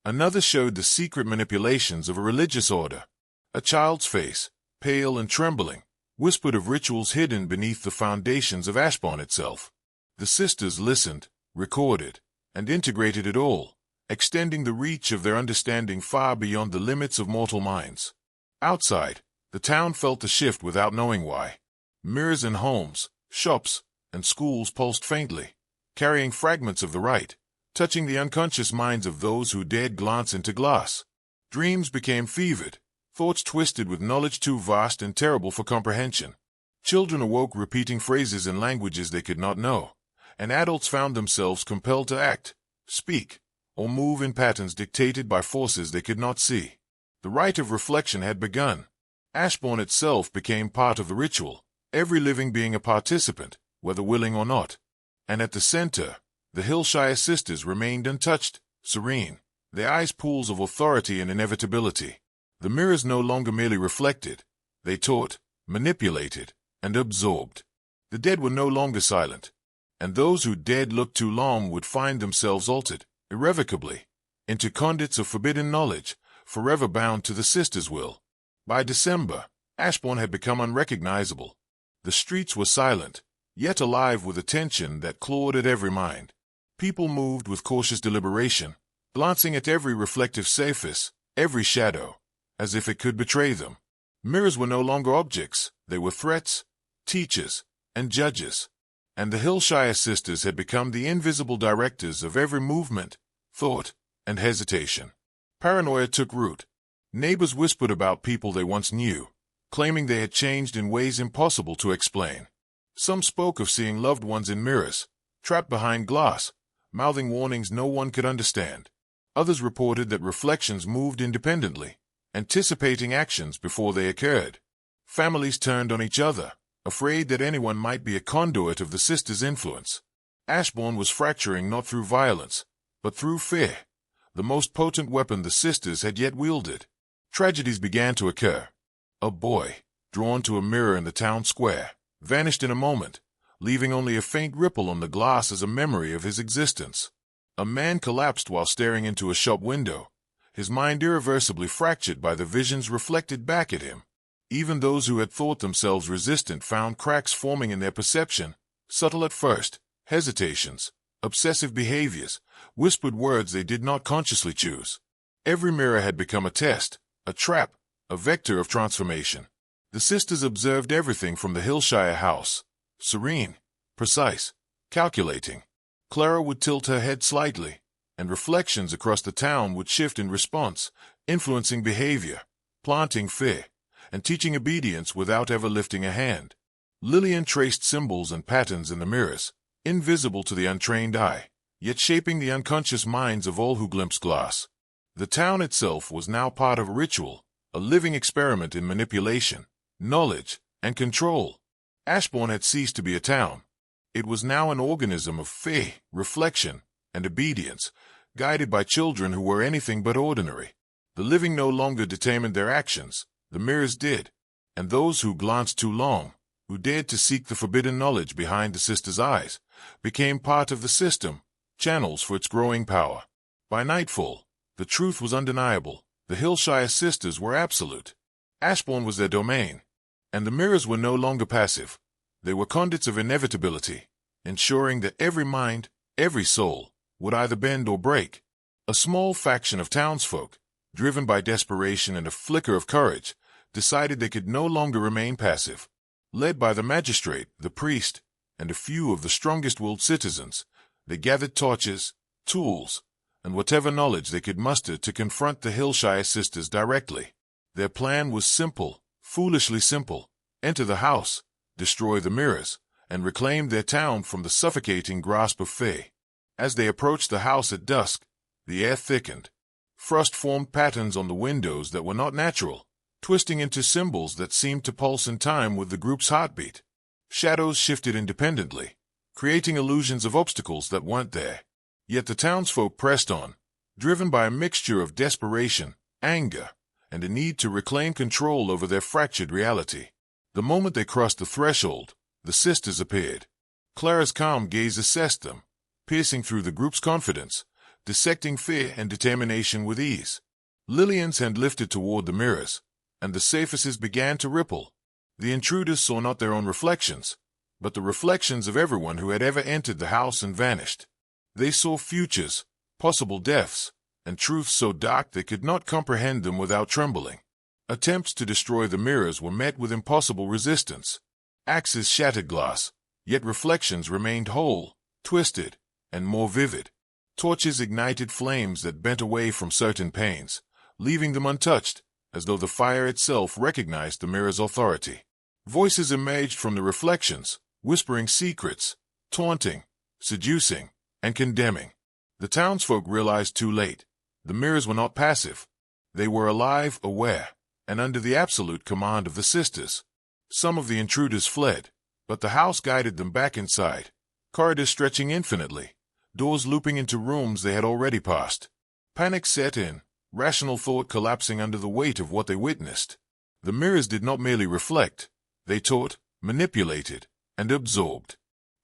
Another showed the secret manipulations of a religious order. A child's face, pale and trembling, whispered of rituals hidden beneath the foundations of Ashbourne itself. The sisters listened, recorded, and integrated it all, extending the reach of their understanding far beyond the limits of mortal minds. Outside, the town felt the shift without knowing why. Mirrors in homes, shops, and schools pulsed faintly, carrying fragments of the right, touching the unconscious minds of those who dared glance into glass. Dreams became fevered, thoughts twisted with knowledge too vast and terrible for comprehension. Children awoke repeating phrases in languages they could not know, and adults found themselves compelled to act, speak, or move in patterns dictated by forces they could not see. The rite of reflection had begun. Ashbourne itself became part of the ritual, every living being a participant, whether willing or not. And at the center, the Hillshire sisters remained untouched, serene, their eyes pools of authority and inevitability. The mirrors no longer merely reflected, they taught, manipulated, and absorbed. The dead were no longer silent, and those who dared look too long would find themselves altered, irrevocably, into conduits of forbidden knowledge, forever bound to the sisters' will. By December, Ashbourne had become unrecognizable. The streets were silent, yet alive with a tension that clawed at every mind. People moved with cautious deliberation, glancing at every reflective surface, every shadow, as if it could betray them. Mirrors were no longer objects, they were threats, teachers, and judges. And the Hillshire sisters had become the invisible directors of every movement, thought, and hesitation. Paranoia took root. Neighbors whispered about people they once knew, claiming they had changed in ways impossible to explain. Some spoke of seeing loved ones in mirrors, trapped behind glass, mouthing warnings no one could understand. Others reported that reflections moved independently, anticipating actions before they occurred. Families turned on each other, afraid that anyone might be a conduit of the sisters' influence. Ashbourne was fracturing not through violence, but through fear, the most potent weapon the sisters had yet wielded. Tragedies began to occur. A boy, drawn to a mirror in the town square, vanished in a moment, leaving only a faint ripple on the glass as a memory of his existence. A man collapsed while staring into a shop window, his mind irreversibly fractured by the visions reflected back at him. Even those who had thought themselves resistant found cracks forming in their perception, subtle at first, hesitations, obsessive behaviors, whispered words they did not consciously choose. Every mirror had become a test, a trap, a vector of transformation. The sisters observed everything from the Hillshire house, serene, precise, calculating. Clara would tilt her head slightly, and reflections across the town would shift in response, influencing behavior, planting fear, and teaching obedience without ever lifting a hand. Lillian traced symbols and patterns in the mirrors, invisible to the untrained eye, yet shaping the unconscious minds of all who glimpsed glass. The town itself was now part of a ritual, a living experiment in manipulation, knowledge, and control. Ashbourne had ceased to be a town. It was now an organism of fear, reflection, and obedience, guided by children who were anything but ordinary. The living no longer determined their actions, the mirrors did, and those who glanced too long, who dared to seek the forbidden knowledge behind the sisters' eyes, became part of the system, channels for its growing power. By nightfall, the truth was undeniable. The Hillshire sisters were absolute. Ashbourne was their domain, and the mirrors were no longer passive. They were conduits of inevitability, ensuring that every mind, every soul, would either bend or break. A small faction of townsfolk, driven by desperation and a flicker of courage, decided they could no longer remain passive. Led by the magistrate, the priest, and a few of the strongest-willed citizens, they gathered torches, tools, and whatever knowledge they could muster to confront the Hillshire sisters directly. Their plan was simple, foolishly simple: enter the house, destroy the mirrors, and reclaim their town from the suffocating grasp of fear. As they approached the house at dusk, the air thickened. Frost formed patterns on the windows that were not natural, twisting into symbols that seemed to pulse in time with the group's heartbeat. Shadows shifted independently, creating illusions of obstacles that weren't there. Yet the townsfolk pressed on, driven by a mixture of desperation, anger, and a need to reclaim control over their fractured reality. The moment they crossed the threshold, the sisters appeared. Clara's calm gaze assessed them, piercing through the group's confidence, dissecting fear and determination with ease. Lillian's hand lifted toward the mirrors, and the surfaces began to ripple. The intruders saw not their own reflections, but the reflections of everyone who had ever entered the house and vanished. They saw futures, possible deaths, and truths so dark they could not comprehend them without trembling. Attempts to destroy the mirrors were met with impossible resistance. Axes shattered glass, yet reflections remained whole, twisted, and more vivid. Torches ignited flames that bent away from certain panes, leaving them untouched, as though the fire itself recognized the mirror's authority. Voices emerged from the reflections, whispering secrets, taunting, seducing, and condemning. The townsfolk realized too late. The mirrors were not passive. They were alive, aware, and under the absolute command of the sisters. Some of the intruders fled, but the house guided them back inside, corridors stretching infinitely, doors looping into rooms they had already passed. Panic set in, rational thought collapsing under the weight of what they witnessed. The mirrors did not merely reflect, they taught, manipulated, and absorbed.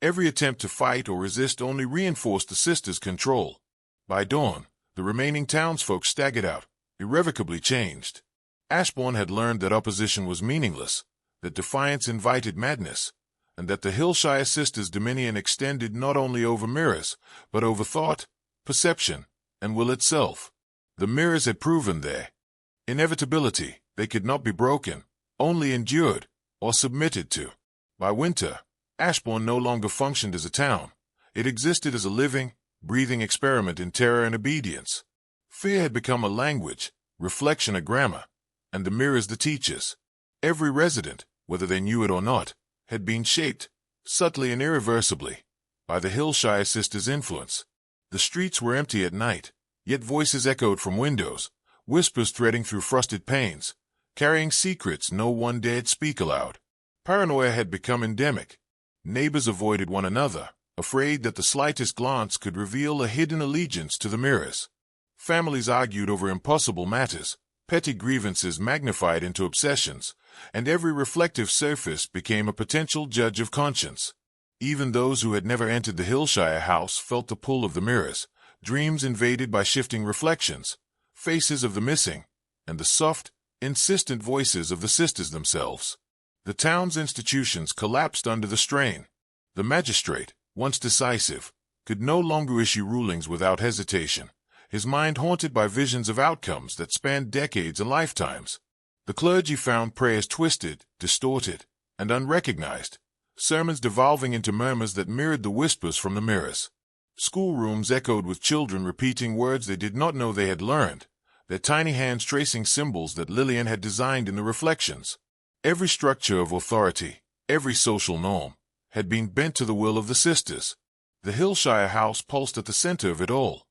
Every attempt to fight or resist only reinforced the sisters' control. By dawn, the remaining townsfolk staggered out, irrevocably changed. Ashbourne had learned that opposition was meaningless, that defiance invited madness, and that the Hillshire sisters' dominion extended not only over mirrors, but over thought, perception, and will itself. The mirrors had proven their inevitability. They could not be broken, only endured, or submitted to. By winter, Ashbourne no longer functioned as a town. It existed as a living, breathing experiment in terror and obedience. Fear had become a language, reflection a grammar, and the mirrors the teachers. Every resident, whether they knew it or not, had been shaped, subtly and irreversibly, by the Hillshire sisters' influence. The streets were empty at night, yet voices echoed from windows, whispers threading through frosted panes, carrying secrets no one dared speak aloud. Paranoia had become endemic. Neighbors avoided one another, afraid that the slightest glance could reveal a hidden allegiance to the mirrors. Families argued over impossible matters, petty grievances magnified into obsessions, and every reflective surface became a potential judge of conscience. Even those who had never entered the Hillshire house felt the pull of the mirrors, dreams invaded by shifting reflections, faces of the missing, and the soft, insistent voices of the sisters themselves. The town's institutions collapsed under the strain. The magistrate, once decisive, could no longer issue rulings without hesitation, his mind haunted by visions of outcomes that spanned decades and lifetimes. The clergy found prayers twisted, distorted, and unrecognized, sermons devolving into murmurs that mirrored the whispers from the mirrors. Schoolrooms echoed with children repeating words they did not know they had learned, their tiny hands tracing symbols that Lillian had designed in the reflections. Every structure of authority, every social norm, had been bent to the will of the sisters. The Hillshire house pulsed at the center of it all.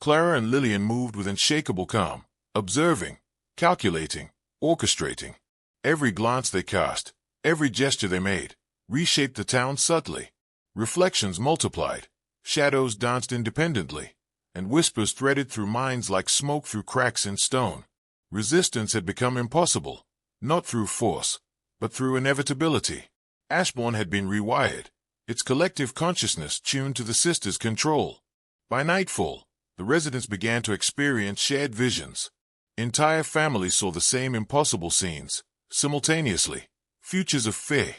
Clara and Lillian moved with unshakable calm, observing, calculating, orchestrating. Every glance they cast, every gesture they made, reshaped the town subtly. Reflections multiplied, shadows danced independently, and whispers threaded through minds like smoke through cracks in stone. Resistance had become impossible, not through force, but through inevitability. Ashbourne had been rewired, its collective consciousness tuned to the sisters' control. By nightfall, the residents began to experience shared visions. Entire families saw the same impossible scenes, simultaneously, futures of fear,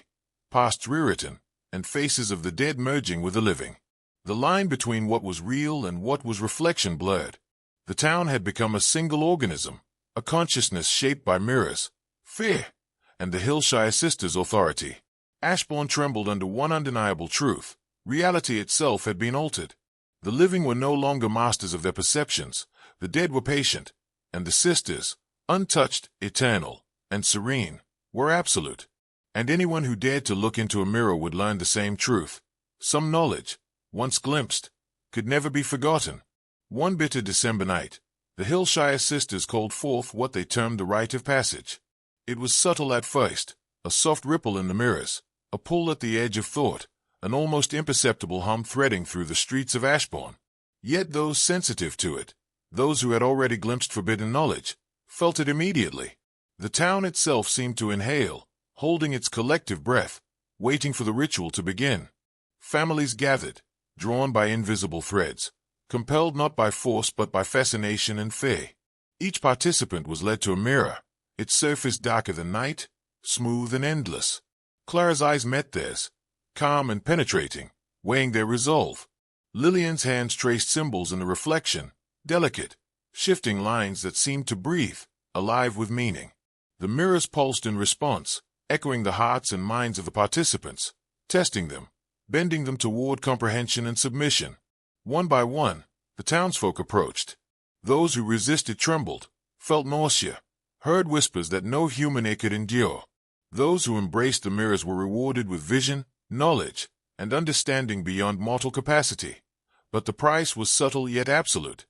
pasts rewritten, and faces of the dead merging with the living. The line between what was real and what was reflection blurred. The town had become a single organism, a consciousness shaped by mirrors, fear, and the Hillshire sisters' authority. Ashbourne trembled under one undeniable truth. Reality itself had been altered. The living were no longer masters of their perceptions, the dead were patient, and the sisters, untouched, eternal, and serene, were absolute. And anyone who dared to look into a mirror would learn the same truth. Some knowledge, once glimpsed, could never be forgotten. One bitter December night, the Hillshire sisters called forth what they termed the rite of passage. It was subtle at first, a soft ripple in the mirrors, a pull at the edge of thought, an almost imperceptible hum threading through the streets of Ashbourne. Yet those sensitive to it, those who had already glimpsed forbidden knowledge, felt it immediately. The town itself seemed to inhale, holding its collective breath, waiting for the ritual to begin. Families gathered, drawn by invisible threads, compelled not by force but by fascination and fear. Each participant was led to a mirror, its surface darker than night, smooth and endless. Clara's eyes met theirs, calm and penetrating, weighing their resolve. Lillian's hands traced symbols in the reflection, delicate, shifting lines that seemed to breathe, alive with meaning. The mirrors pulsed in response, echoing the hearts and minds of the participants, testing them, bending them toward comprehension and submission. One by one, the townsfolk approached. Those who resisted trembled, felt nausea, heard whispers that no human ear could endure. Those who embraced the mirrors were rewarded with vision, knowledge, and understanding beyond mortal capacity. But the price was subtle yet absolute.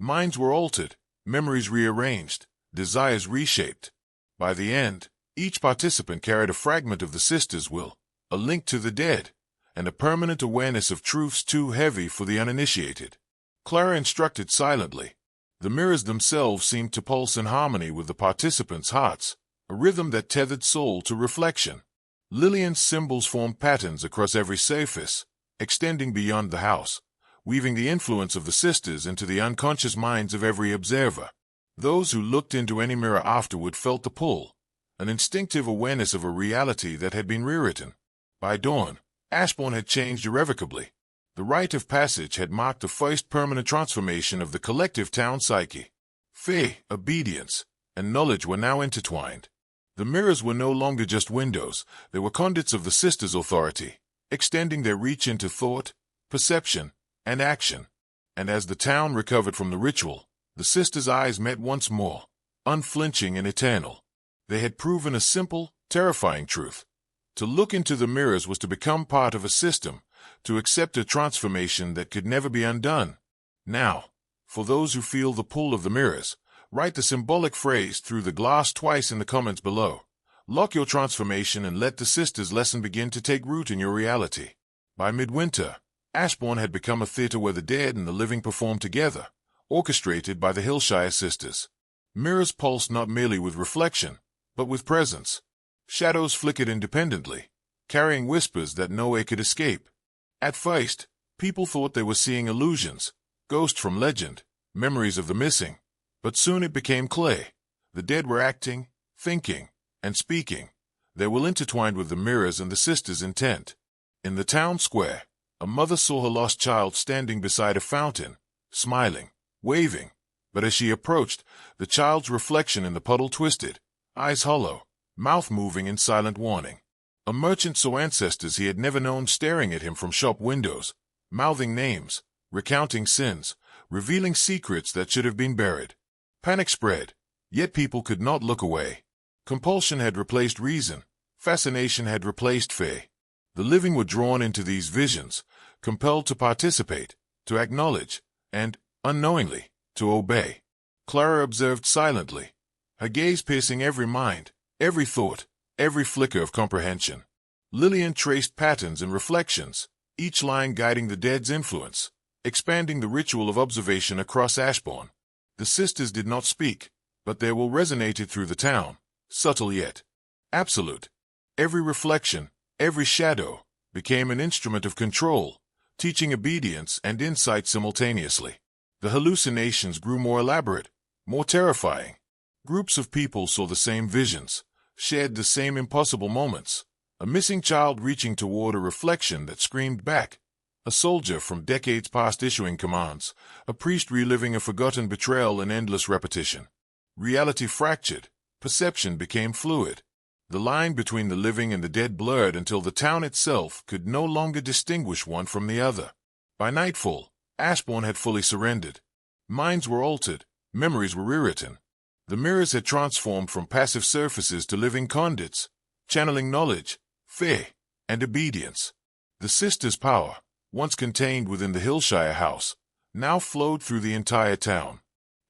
Minds were altered, memories rearranged, desires reshaped. By the end, each participant carried a fragment of the sister's will, a link to the dead, and a permanent awareness of truths too heavy for the uninitiated. Clara instructed silently. The mirrors themselves seemed to pulse in harmony with the participants' hearts, a rhythm that tethered soul to reflection. Lillian's symbols formed patterns across every surface, extending beyond the house, weaving the influence of the sisters into the unconscious minds of every observer. Those who looked into any mirror afterward felt the pull, an instinctive awareness of a reality that had been rewritten. By dawn, Ashbourne had changed irrevocably. The rite of passage had marked the first permanent transformation of the collective town psyche. Faith, obedience, and knowledge were now intertwined. The mirrors were no longer just windows, they were conduits of the sisters' authority, extending their reach into thought, perception, and action. And as the town recovered from the ritual, the sisters' eyes met once more, unflinching and eternal. They had proven a simple, terrifying truth. To look into the mirrors was to become part of a system, to accept a transformation that could never be undone. Now, for those who feel the pull of the mirrors, write the symbolic phrase through the glass twice in the comments below. Lock your transformation and let the sisters' lesson begin to take root in your reality. By midwinter, Ashbourne had become a theater where the dead and the living performed together, orchestrated by the Hillshire sisters. Mirrors pulsed not merely with reflection, but with presence. Shadows flickered independently, carrying whispers that no ear could escape. At first, people thought they were seeing illusions, ghosts from legend, memories of the missing. But soon it became clear. The dead were acting, thinking, and speaking. They were intertwined with the mirrors and the sisters' intent. In the town square, a mother saw her lost child standing beside a fountain, smiling, waving. But as she approached, the child's reflection in the puddle twisted, eyes hollow, mouth moving in silent warning. A merchant saw ancestors he had never known staring at him from shop windows, mouthing names, recounting sins, revealing secrets that should have been buried. Panic spread, yet people could not look away. Compulsion had replaced reason, fascination had replaced fear. The living were drawn into these visions, compelled to participate, to acknowledge, and, unknowingly, to obey. Clara observed silently, her gaze piercing every mind, every thought, every flicker of comprehension. Lillian traced patterns and reflections, each line guiding the dead's influence, expanding the ritual of observation across Ashbourne. The sisters did not speak, but their will resonated through the town, subtle yet absolute. Every reflection, every shadow, became an instrument of control, teaching obedience and insight simultaneously. The hallucinations grew more elaborate, more terrifying. Groups of people saw the same visions, shared the same impossible moments, a missing child reaching toward a reflection that screamed back, a soldier from decades past issuing commands, a priest reliving a forgotten betrayal in endless repetition. Reality fractured, perception became fluid. The line between the living and the dead blurred until the town itself could no longer distinguish one from the other. By nightfall, Ashbourne had fully surrendered. Minds were altered, memories were rewritten. The mirrors had transformed from passive surfaces to living conduits, channeling knowledge, fear, and obedience. The sisters' power, once contained within the Hillshire house, now flowed through the entire town.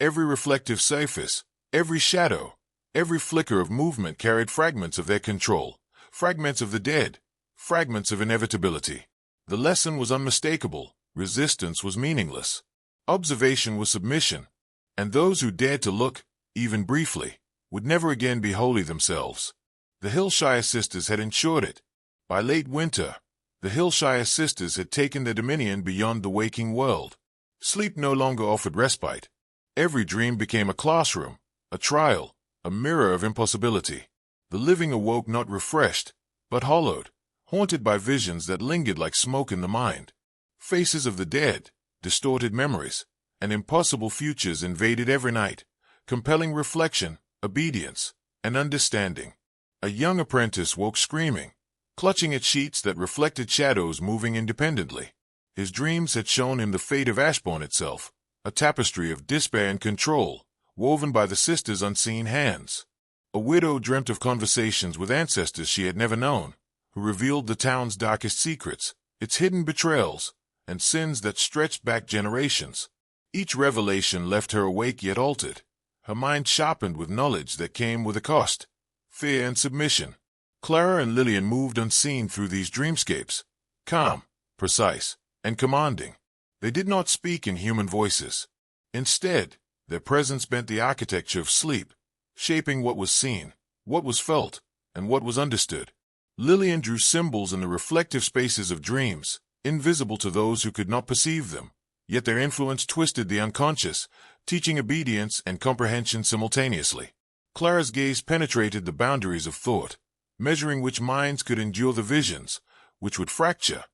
Every reflective surface, every shadow, every flicker of movement carried fragments of their control, fragments of the dead, fragments of inevitability. The lesson was unmistakable, resistance was meaningless. Observation was submission, and those who dared to look, even briefly, would never again be wholly themselves. The Hillshire sisters had ensured it. By late winter, the Hillshire sisters had taken their dominion beyond the waking world. Sleep no longer offered respite. Every dream became a classroom, a trial, a mirror of impossibility. The living awoke not refreshed, but hollowed, haunted by visions that lingered like smoke in the mind. Faces of the dead, distorted memories, and impossible futures invaded every night, compelling reflection, obedience, and understanding. A young apprentice woke screaming, clutching at sheets that reflected shadows moving independently. His dreams had shown him the fate of Ashbourne itself, a tapestry of despair and control, woven by the sister's unseen hands. A widow dreamt of conversations with ancestors she had never known, who revealed the town's darkest secrets, its hidden betrayals, and sins that stretched back generations. Each revelation left her awake yet altered, her mind sharpened with knowledge that came with a cost, fear and submission. Clara and Lillian moved unseen through these dreamscapes, calm, precise, and commanding. They did not speak in human voices. Instead, their presence bent the architecture of sleep, shaping what was seen, what was felt, and what was understood. Lillian drew symbols in the reflective spaces of dreams, invisible to those who could not perceive them, yet their influence twisted the unconscious, teaching obedience and comprehension simultaneously. Clara's gaze penetrated the boundaries of thought, measuring which minds could endure the visions, which would fracture,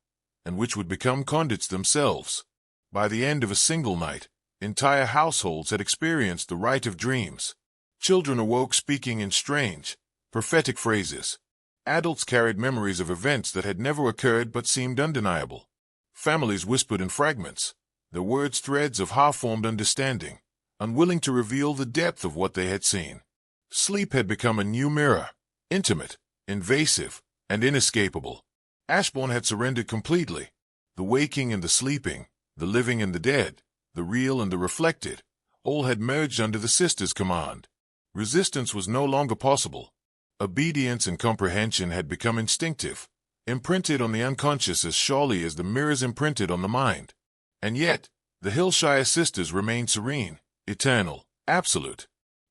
and which would become conduits themselves. By the end of a single night, entire households had experienced the rite of dreams. Children awoke speaking in strange, prophetic phrases. Adults carried memories of events that had never occurred but seemed undeniable. Families whispered in fragments, their words threads of half-formed understanding, unwilling to reveal the depth of what they had seen. Sleep had become a new mirror, intimate, invasive, and inescapable. Ashbourne had surrendered completely. The waking and the sleeping, the living and the dead, the real and the reflected, all had merged under the sister's command. Resistance was no longer possible. Obedience and comprehension had become instinctive, imprinted on the unconscious as surely as the mirrors imprinted on the mind. And yet, the Hillshire sisters remained serene, eternal, absolute.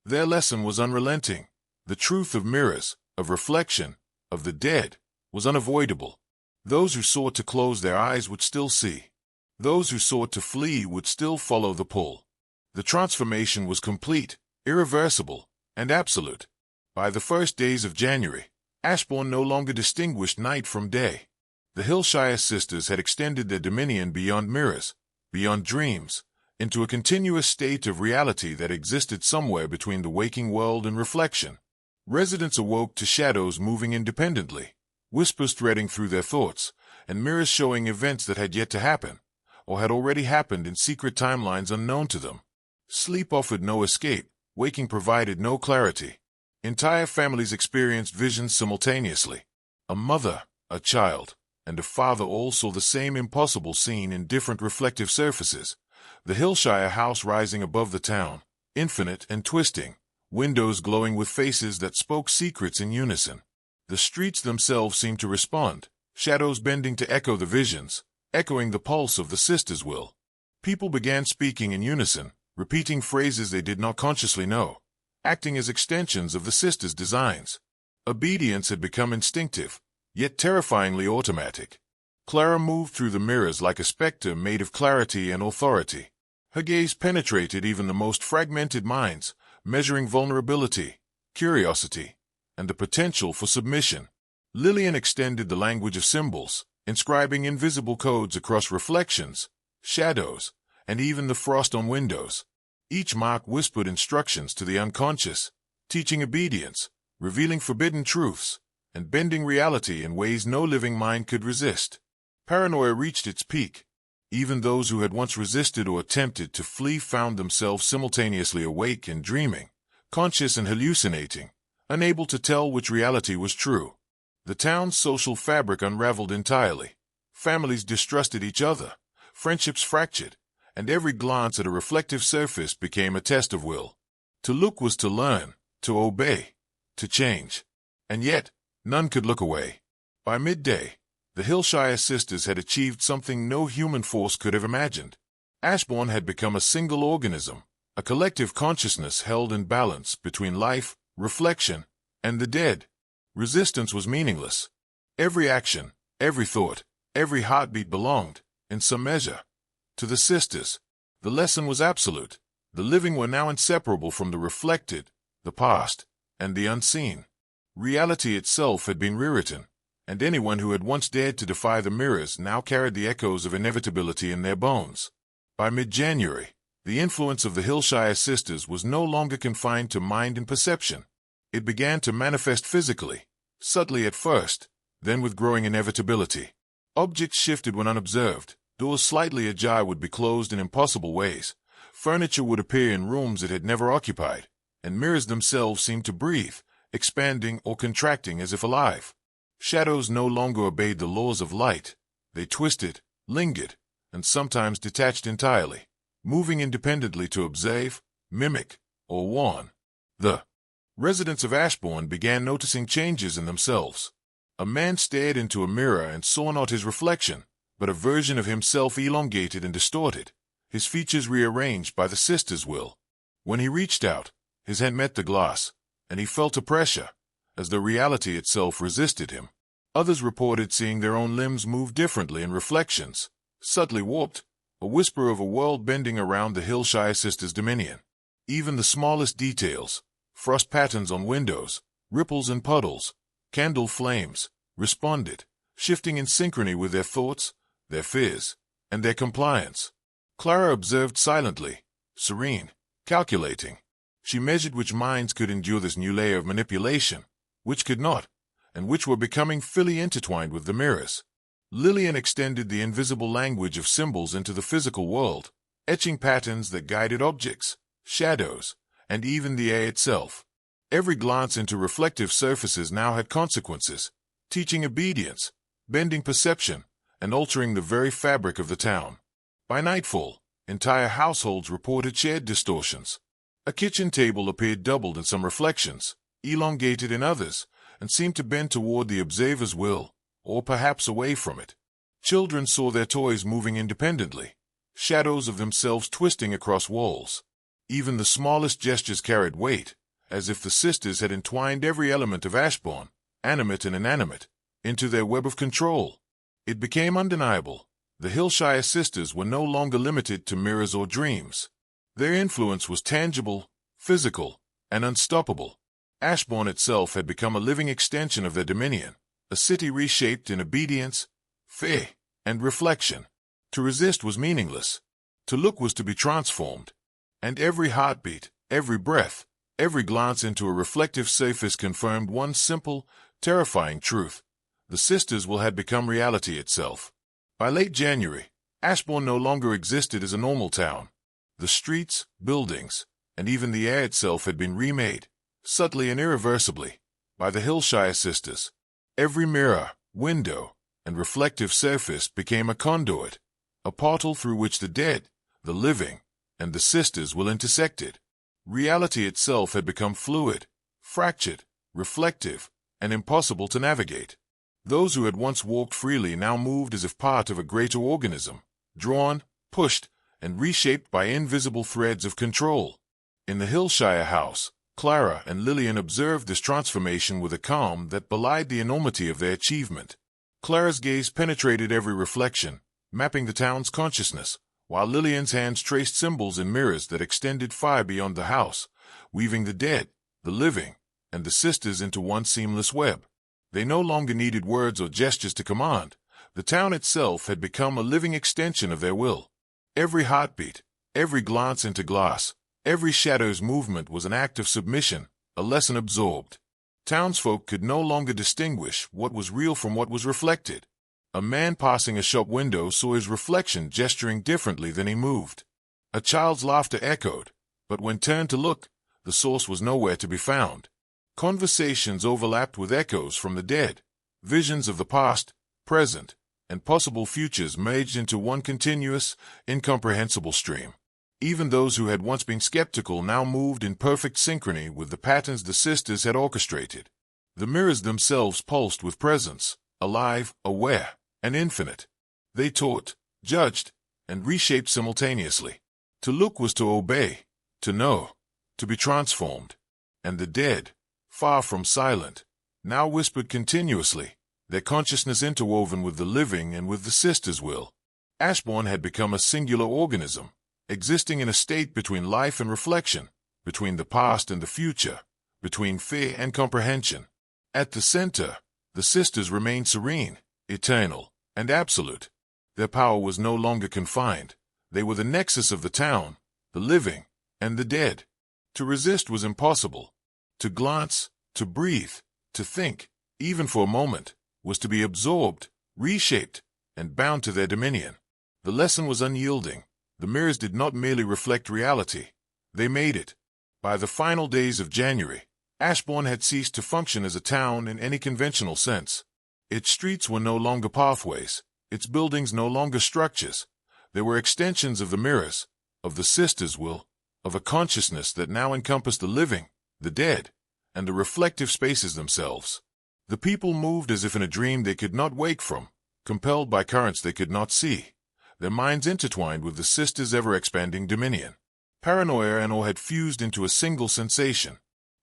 Their lesson was unrelenting. The truth of mirrors, of reflection, of the dead, was unavoidable. Those who sought to close their eyes would still see. Those who sought to flee would still follow the pull. The transformation was complete, irreversible, and absolute. By the first days of January, Ashbourne no longer distinguished night from day. The Hillshire sisters had extended their dominion beyond mirrors, beyond dreams, into a continuous state of reality that existed somewhere between the waking world and reflection. Residents awoke to shadows moving independently, whispers threading through their thoughts, and mirrors showing events that had yet to happen, or had already happened in secret timelines unknown to them. Sleep offered no escape, waking provided no clarity. Entire families experienced visions simultaneously. A mother, a child, and a father all saw the same impossible scene in different reflective surfaces. The Hillshire house rising above the town, infinite and twisting, windows glowing with faces that spoke secrets in unison. The streets themselves seemed to respond, shadows bending to echo the visions, echoing the pulse of the sisters' will. People began speaking in unison, repeating phrases they did not consciously know, acting as extensions of the sisters' designs. Obedience had become instinctive, yet terrifyingly automatic. Clara moved through the mirrors like a spectre made of clarity and authority. Her gaze penetrated even the most fragmented minds, measuring vulnerability, curiosity, and the potential for submission. Lillian extended the language of symbols, inscribing invisible codes across reflections, shadows, and even the frost on windows. Each mark whispered instructions to the unconscious, teaching obedience, revealing forbidden truths, and bending reality in ways no living mind could resist. Paranoia reached its peak. Even those who had once resisted or attempted to flee found themselves simultaneously awake and dreaming, conscious and hallucinating, unable to tell which reality was true. The town's social fabric unraveled entirely. Families distrusted each other, friendships fractured, and every glance at a reflective surface became a test of will. To look was to learn, to obey, to change. And yet, none could look away. By midday, the Hillshire sisters had achieved something no human force could have imagined. Ashbourne had become a single organism, a collective consciousness held in balance between life, reflection, and the dead. Resistance was meaningless. Every action, every thought, every heartbeat belonged, in some measure, to the sisters. The lesson was absolute. The living were now inseparable from the reflected, the past, and the unseen. Reality itself had been rewritten, and anyone who had once dared to defy the mirrors now carried the echoes of inevitability in their bones. By mid-January, The influence of the Hillshire sisters was no longer confined to mind and perception. It began to manifest physically, subtly at first, then with growing inevitability. Objects shifted when unobserved, doors slightly ajar would be closed in impossible ways, furniture would appear in rooms it had never occupied, and mirrors themselves seemed to breathe, expanding or contracting as if alive. Shadows no longer obeyed the laws of light. They twisted, lingered, and sometimes detached entirely, moving independently to observe, mimic, or warn. The residents of Ashbourne began noticing changes in themselves. A man stared into a mirror and saw not his reflection, but a version of himself elongated and distorted, his features rearranged by the sister's will. When he reached out, his hand met the glass, and he felt a pressure, as though reality itself resisted him. Others reported seeing their own limbs move differently in reflections, subtly warped, a whisper of a world bending around the Hillshire sisters' dominion. Even the smallest details, frost patterns on windows, ripples and puddles, candle flames, responded, shifting in synchrony with their thoughts, their fears, and their compliance. Clara observed silently, serene, calculating. She measured which minds could endure this new layer of manipulation, which could not, and which were becoming fully intertwined with the mirrors. Lillian extended the invisible language of symbols into the physical world, etching patterns that guided objects, shadows, and even the air itself. Every glance into reflective surfaces now had consequences, teaching obedience, bending perception, and altering the very fabric of the town. By nightfall, entire households reported shared distortions. A kitchen table appeared doubled in some reflections, elongated in others, and seemed to bend toward the observer's will, or perhaps away from it. Children saw their toys moving independently, shadows of themselves twisting across walls. Even the smallest gestures carried weight, as if the sisters had entwined every element of Ashbourne, animate and inanimate, into their web of control. It became undeniable. The Hillshire sisters were no longer limited to mirrors or dreams. Their influence was tangible, physical, and unstoppable. Ashbourne itself had become a living extension of their dominion, a city reshaped in obedience, fear, and reflection. To resist was meaningless. To look was to be transformed. And every heartbeat, every breath, every glance into a reflective surface confirmed one simple, terrifying truth. The sisters will had become reality itself. By late January, Ashbourne no longer existed as a normal town. The streets, buildings, and even the air itself had been remade, subtly and irreversibly, by the Hillshire sisters. Every mirror, window, and reflective surface became a conduit, a portal through which the dead, the living, and the sisters will intersected. Reality itself had become fluid, fractured, reflective, and impossible to navigate. Those who had once walked freely now moved as if part of a greater organism, drawn, pushed, and reshaped by invisible threads of control. In the Hillshire house, Clara and Lillian observed this transformation with a calm that belied the enormity of their achievement. Clara's gaze penetrated every reflection, mapping the town's consciousness, while Lillian's hands traced symbols in mirrors that extended far beyond the house, weaving the dead, the living, and the sisters into one seamless web. They no longer needed words or gestures to command. The town itself had become a living extension of their will. Every heartbeat, every glance into glass, every shadow's movement was an act of submission, a lesson absorbed. Townsfolk could no longer distinguish what was real from what was reflected. A man passing a shop window saw his reflection gesturing differently than he moved. A child's laughter echoed, but when turned to look, the source was nowhere to be found. Conversations overlapped with echoes from the dead. Visions of the past, present, and possible futures merged into one continuous, incomprehensible stream. Even those who had once been skeptical now moved in perfect synchrony with the patterns the sisters had orchestrated. The mirrors themselves pulsed with presence, alive, aware, and infinite. They taught, judged, and reshaped simultaneously. To look was to obey, to know, to be transformed. And the dead, far from silent, now whispered continuously, their consciousness interwoven with the living and with the sisters' will. Ashbourne had become a singular organism, existing in a state between life and reflection, between the past and the future, between fear and comprehension. At the center, the sisters remained serene, eternal, and absolute. Their power was no longer confined. They were the nexus of the town, the living, and the dead. To resist was impossible. To glance, to breathe, to think, even for a moment, was to be absorbed, reshaped, and bound to their dominion. The lesson was unyielding. The mirrors did not merely reflect reality. They made it. By the final days of January, Ashbourne had ceased to function as a town in any conventional sense. Its streets were no longer pathways, its buildings no longer structures. They were extensions of the mirrors, of the Sister's will, of a consciousness that now encompassed the living, the dead, and the reflective spaces themselves. The people moved as if in a dream they could not wake from, compelled by currents they could not see, their minds intertwined with the Sister's ever-expanding dominion. Paranoia and awe had fused into a single sensation.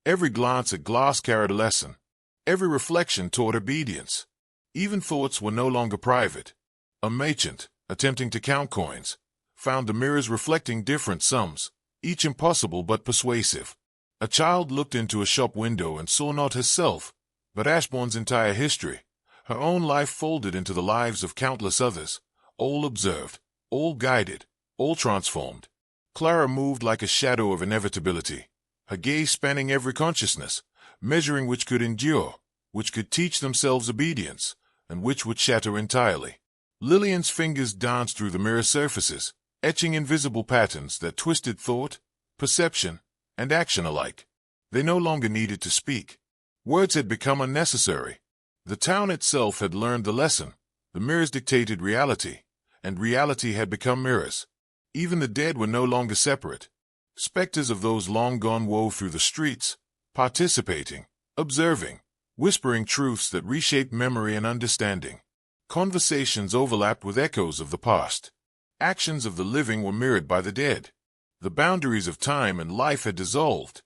Every glance at glass carried a lesson. Every reflection taught obedience. Even thoughts were no longer private. A merchant, attempting to count coins, found the mirrors reflecting different sums, each impossible but persuasive. A child looked into a shop window and saw not herself, but Ashbourne's entire history, her own life folded into the lives of countless others, all observed, all guided, all transformed. Clara moved like a shadow of inevitability, her gaze spanning every consciousness, measuring which could endure, which could teach themselves obedience, and which would shatter entirely. Lillian's fingers danced through the mirror surfaces, etching invisible patterns that twisted thought, perception, and action alike. They no longer needed to speak. Words had become unnecessary. The town itself had learned the lesson. The mirrors dictated reality, and reality had become mirrors. Even the dead were no longer separate. Specters of those long gone wove through the streets, participating, observing, whispering truths that reshaped memory and understanding. Conversations overlapped with echoes of the past. Actions of the living were mirrored by the dead. The boundaries of time and life had dissolved.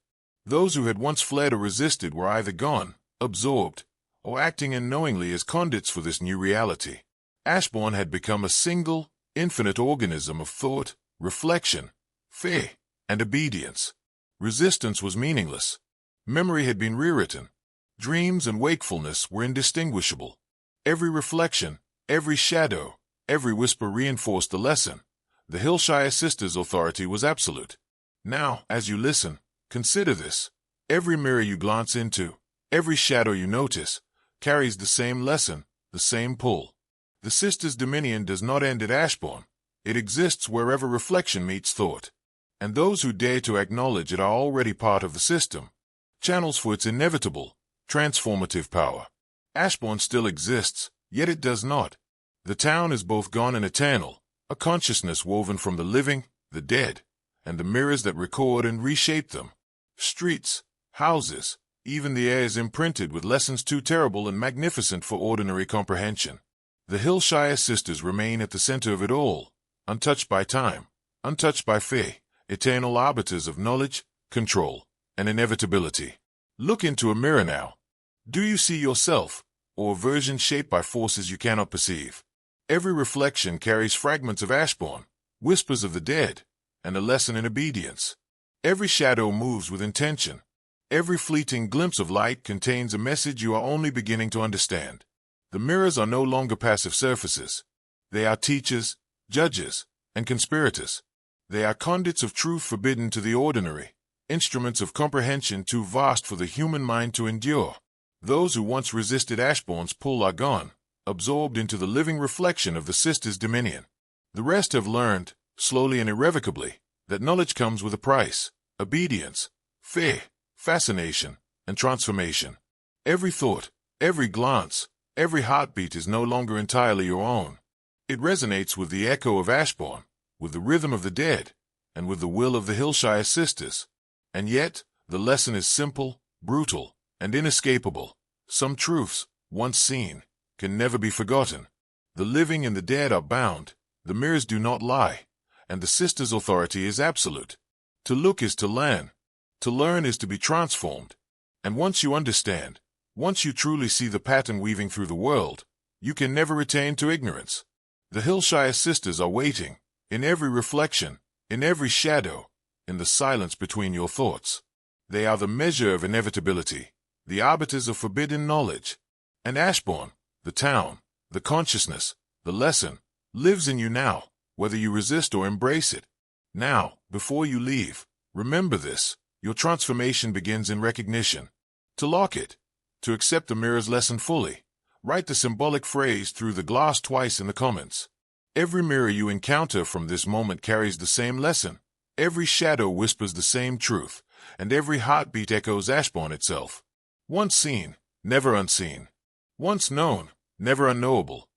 Those who had once fled or resisted were either gone, absorbed, or acting unknowingly as conduits for this new reality. Ashbourne had become a single, infinite organism of thought, reflection, fear, and obedience. Resistance was meaningless. Memory had been rewritten. Dreams and wakefulness were indistinguishable. Every reflection, every shadow, every whisper reinforced the lesson. The Hillshire Sisters' authority was absolute. Now, as you listen, consider this. Every mirror you glance into, every shadow you notice, carries the same lesson, the same pull. The Sisters' dominion does not end at Ashbourne. It exists wherever reflection meets thought. And those who dare to acknowledge it are already part of the system, channels for its inevitable, transformative power. Ashbourne still exists, yet it does not. The town is both gone and eternal, a consciousness woven from the living, the dead, and the mirrors that record and reshape them. Streets, houses, even the air is imprinted with lessons too terrible and magnificent for ordinary comprehension. The Hillshire Sisters remain at the center of it all, untouched by time, untouched by fear, eternal arbiters of knowledge, control, and inevitability. Look into a mirror now. Do you see yourself, or a version shaped by forces you cannot perceive? Every reflection carries fragments of Ashbourne, whispers of the dead, and a lesson in obedience. Every shadow moves with intention. Every fleeting glimpse of light contains a message you are only beginning to understand. The mirrors are no longer passive surfaces. They are teachers, judges, and conspirators. They are conduits of truth forbidden to the ordinary, instruments of comprehension too vast for the human mind to endure. Those who once resisted Ashbourne's pull are gone, absorbed into the living reflection of the Sisters' dominion. The rest have learned, slowly and irrevocably, that knowledge comes with a price: obedience, fear, fascination, and transformation. Every thought, every glance, every heartbeat is no longer entirely your own. It resonates with the echo of Ashbourne, with the rhythm of the dead, and with the will of the Hillshire Sisters. And yet, the lesson is simple, brutal, and inescapable. Some truths, once seen, can never be forgotten. The living and the dead are bound, the mirrors do not lie, and the Sisters' authority is absolute. To look is to learn. To learn is to be transformed. And once you understand, once you truly see the pattern weaving through the world, you can never return to ignorance. The Hillshire Sisters are waiting, in every reflection, in every shadow, in the silence between your thoughts. They are the measure of inevitability, the arbiters of forbidden knowledge. And Ashbourne, the town, the consciousness, the lesson, lives in you now, whether you resist or embrace it. Now, before you leave, remember this. Your transformation begins in recognition. To lock it, to accept the mirror's lesson fully, write the symbolic phrase through the glass twice in the comments. Every mirror you encounter from this moment carries the same lesson. Every shadow whispers the same truth, and every heartbeat echoes Ashbourne itself. Once seen, never unseen. Once known, never unknowable.